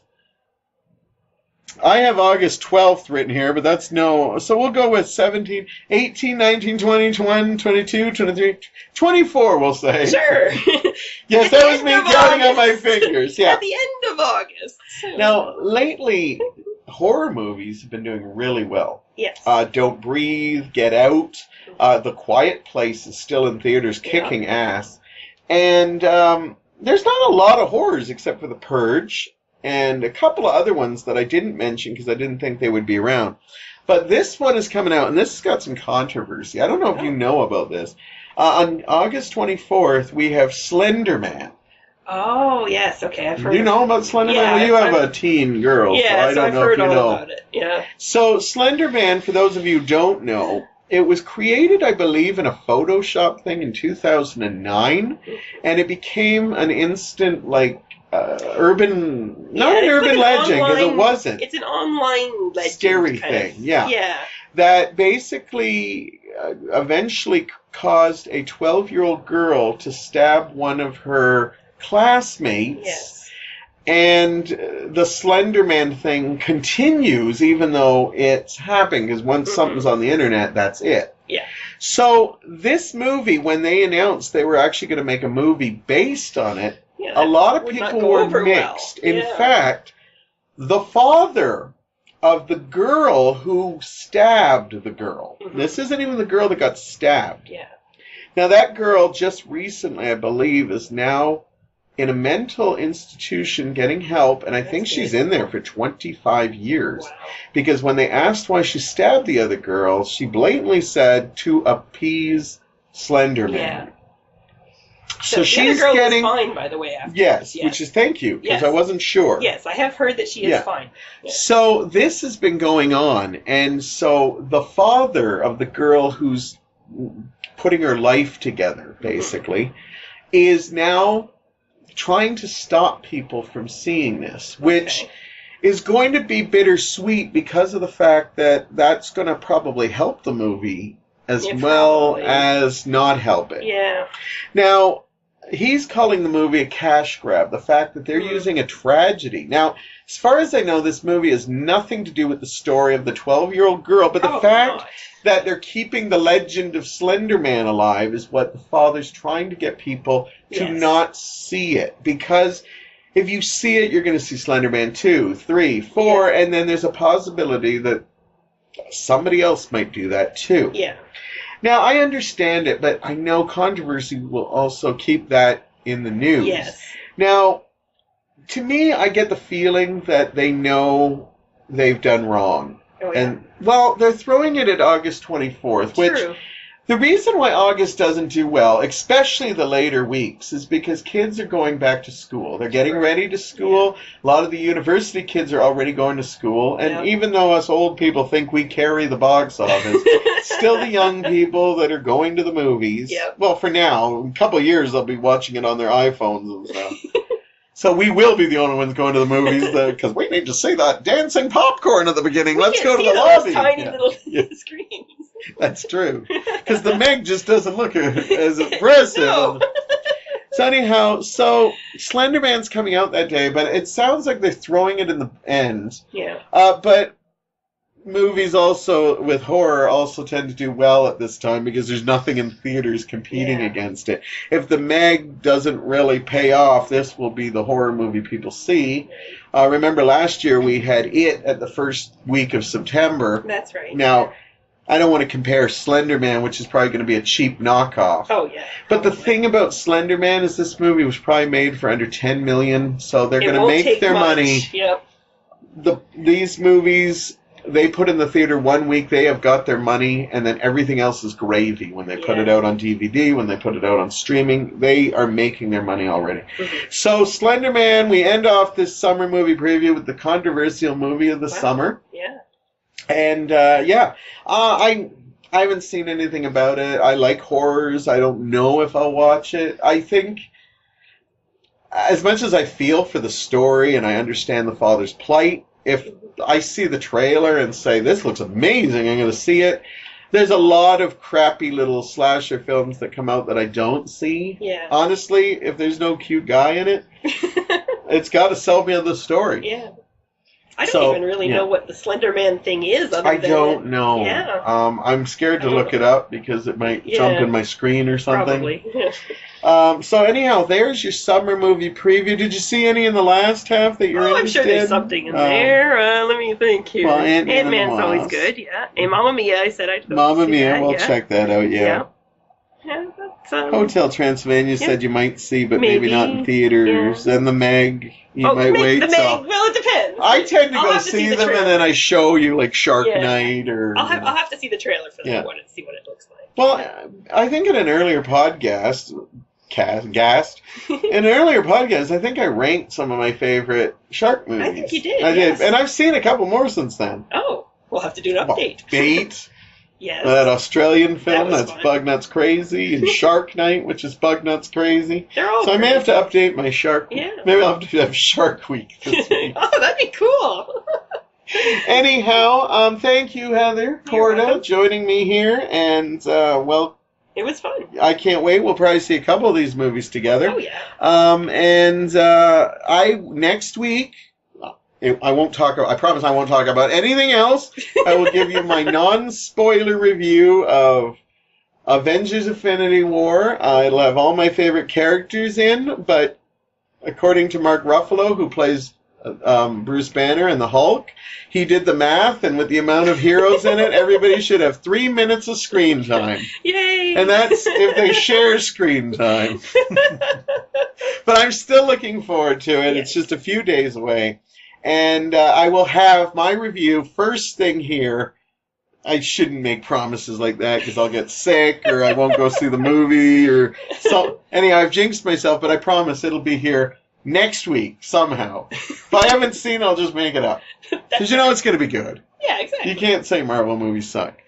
I have August 12th written here, but that's no... So we'll go with 17, 18, 19, 20, 21, 22, 23, 24, we'll say. Sure. Yes, that was me counting on my fingers. Yeah. At the end of August. Now, lately, horror movies have been doing really well. Yes. Don't Breathe, Get Out. The Quiet Place is still in theaters kicking ass. And there's not a lot of horrors except for The Purge and a couple of other ones that I didn't mention because I didn't think they would be around. But this one is coming out, and this has got some controversy. I don't know if you know about this. On August 24th, we have Slender Man. Oh, yes. Okay, I've heard. Do you know about Slender Man? Yeah, Well, you I've have a teen girl, so I don't I've know if heard you all know. about it. Yeah. So, Slender Man, for those of you who don't know, it was created, I believe, in a Photoshop thing in 2009, and it became an instant, like, urban, not an urban legend, because it wasn't. It's an online legend. Scary kind thing, of. yeah. Yeah. That basically eventually caused a 12-year-old girl to stab one of her classmates. Yes. And the Slender Man thing continues, even though it's happening, because once something's on the internet, that's it. Yeah. So this movie, when they announced they were actually going to make a movie based on it, Yeah, a lot of would not people go were over mixed. well. In Yeah. fact, the father of the girl who stabbed the girl, this isn't even the girl that got stabbed. Yeah. Now, that girl just recently, I believe, is now in a mental institution getting help, and I think she's in there for 25 years. Wow. Because when they asked why she stabbed the other girl, she blatantly said to appease Slender Man. Yeah. So the she's other girl getting... was fine, by the way. After Yes, this. which is thank you, because Yes. I wasn't sure. Yes, I have heard that she is Yeah. fine. Yeah. So this has been going on, and so the father of the girl who's putting her life together, basically, is now trying to stop people from seeing this, which is going to be bittersweet because of the fact that that's going to probably help the movie as well probably. as not help it. Yeah. Now, he's calling the movie a cash grab, the fact that they're using a tragedy. Now, as far as I know, this movie has nothing to do with the story of the 12-year-old girl, but the fact that they're keeping the legend of Slender Man alive is what the father's trying to get people to not see it. Because if you see it, you're going to see Slender Man 2, 3, 4, and then there's a possibility that somebody else might do that too. Yeah. Now, I understand it, but I know controversy will also keep that in the news. Yes. Now, to me, I get the feeling that they know they've done wrong. Oh, yeah. And, well, they're throwing it at August 24th, which True. the reason why August doesn't do well, especially the later weeks, is because kids are going back to school. They're getting ready to school. A lot of the university kids are already going to school. And even though us old people think we carry the box office, still the young people that are going to the movies. Yep. Well, for now, in a couple of years, they'll be watching it on their iPhones and stuff. So we will be the only ones going to the movies because we need to see that dancing popcorn at the beginning. Let's go to the lobby. Tiny Yeah. little Yeah. screens. That's true. Because the Meg just doesn't look as impressive. No. So anyhow, Slender Man's coming out that day, but it sounds like they're throwing it in the end. Yeah. But movies also with horror also tend to do well at this time because there's nothing in theaters competing against it. If the Meg doesn't really pay off, this will be the horror movie people see. Remember last year we had It at the first week of September. That's right. Now, I don't want to compare Slender Man, which is probably going to be a cheap knockoff. Oh, yeah. But the thing about Slender Man is this movie was probably made for under $10 million, so they're going to make their money. Yep. These movies, they put in the theater 1 week, they have got their money, and then everything else is gravy. When they put it out on DVD, when they put it out on streaming, they are making their money already. Mm-hmm. So Slender Man, we end off this summer movie preview with the controversial movie of the summer. Yeah. And, I haven't seen anything about it. I like horrors. I don't know if I'll watch it. I think, as much as I feel for the story and I understand the father's plight, if I see the trailer and say, this looks amazing, I'm going to see it. There's a lot of crappy little slasher films that come out that I don't see. Yeah. Honestly, if there's no cute guy in it, it's got to sell me on the story. Yeah. I don't even really know what the Slender Man thing is. I don't know. Yeah. I'm scared to look it up because it might jump in my screen or something. Probably. So anyhow, there's your summer movie preview. Did you see any in the last half that you're interested I'm sure there's something in there. Let me think here. Well, AntMan's always good, yeah. And Mamma Mia, I said I'd go Mamma see Mia, that, we'll check that out, yeah. That's, Hotel Transylvania said you might see, but maybe not in theaters. And the Meg, you might wait. The Meg, well, it depends. I tend to go see them, and then I show you, like, Shark Night or... I'll have to see the trailer for that one and see what it looks like. Well, I think in an earlier podcast... in an earlier podcast, I think I ranked some of my favorite shark movies. I think you did. I did, and I've seen a couple more since then. Oh, we'll have to do an update. Bait. Yes. That Australian film that's fun. Bug Nuts Crazy, and Shark Night, which is Bug Nuts Crazy. They're all so I may have to update my shark. Yeah. Maybe I'll have to have Shark Week this week. Oh, that'd be cool. Anyhow, thank you, Heather Korta, joining me here, and it was fun. I can't wait. We'll probably see a couple of these movies together. Oh, yeah. Next week, I won't talk. I promise I won't talk about anything else. I will give you my non-spoiler review of Avengers Infinity War. I'll have all my favorite characters in, but according to Mark Ruffalo, who plays Bruce Banner and the Hulk, he did the math, and with the amount of heroes in it, everybody should have 3 minutes of screen time. Yay! And that's if they share screen time. But I'm still looking forward to it. It's just a few days away. And I will have my review first thing here. I shouldn't make promises like that because I'll get sick or I won't go see the movie or so. Anyhow, I've jinxed myself, but I promise it'll be here next week somehow. If I haven't seen it, I'll just make it up. Because you know it's going to be good. Yeah, exactly. You can't say Marvel movies suck.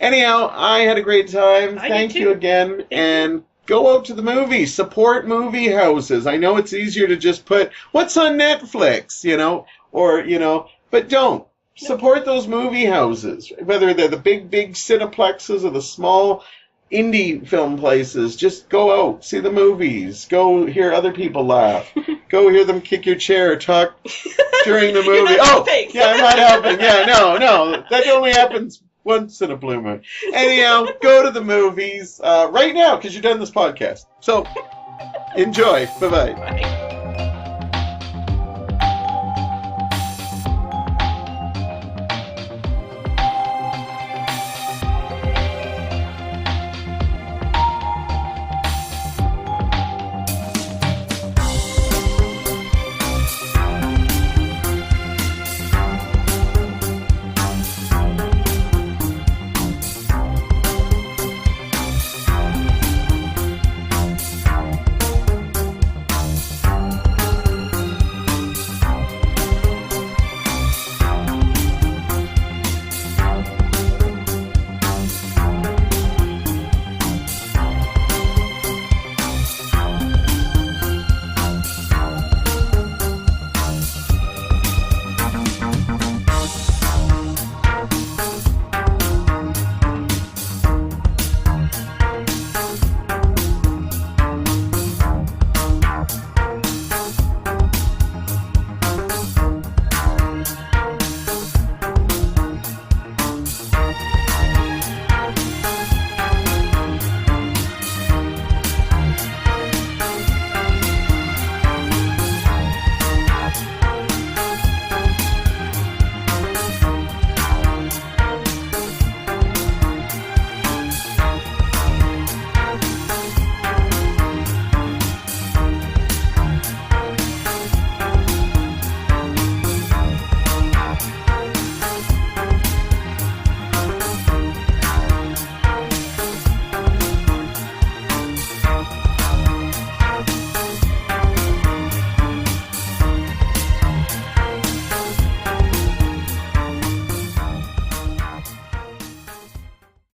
Anyhow, I had a great time. Thank you again. And go out to the movies. Support movie houses. I know it's easier to just put, what's on Netflix, but don't. Support those movie houses. Whether they're the big cineplexes or the small indie film places. Just go out. See the movies. Go hear other people laugh. Go hear them kick your chair or talk during the movie. I'm not helping. Yeah, no. That only happens once in a blue moon. Anyhow, go to the movies right now because you're done this podcast. So, enjoy. Bye-bye. Bye.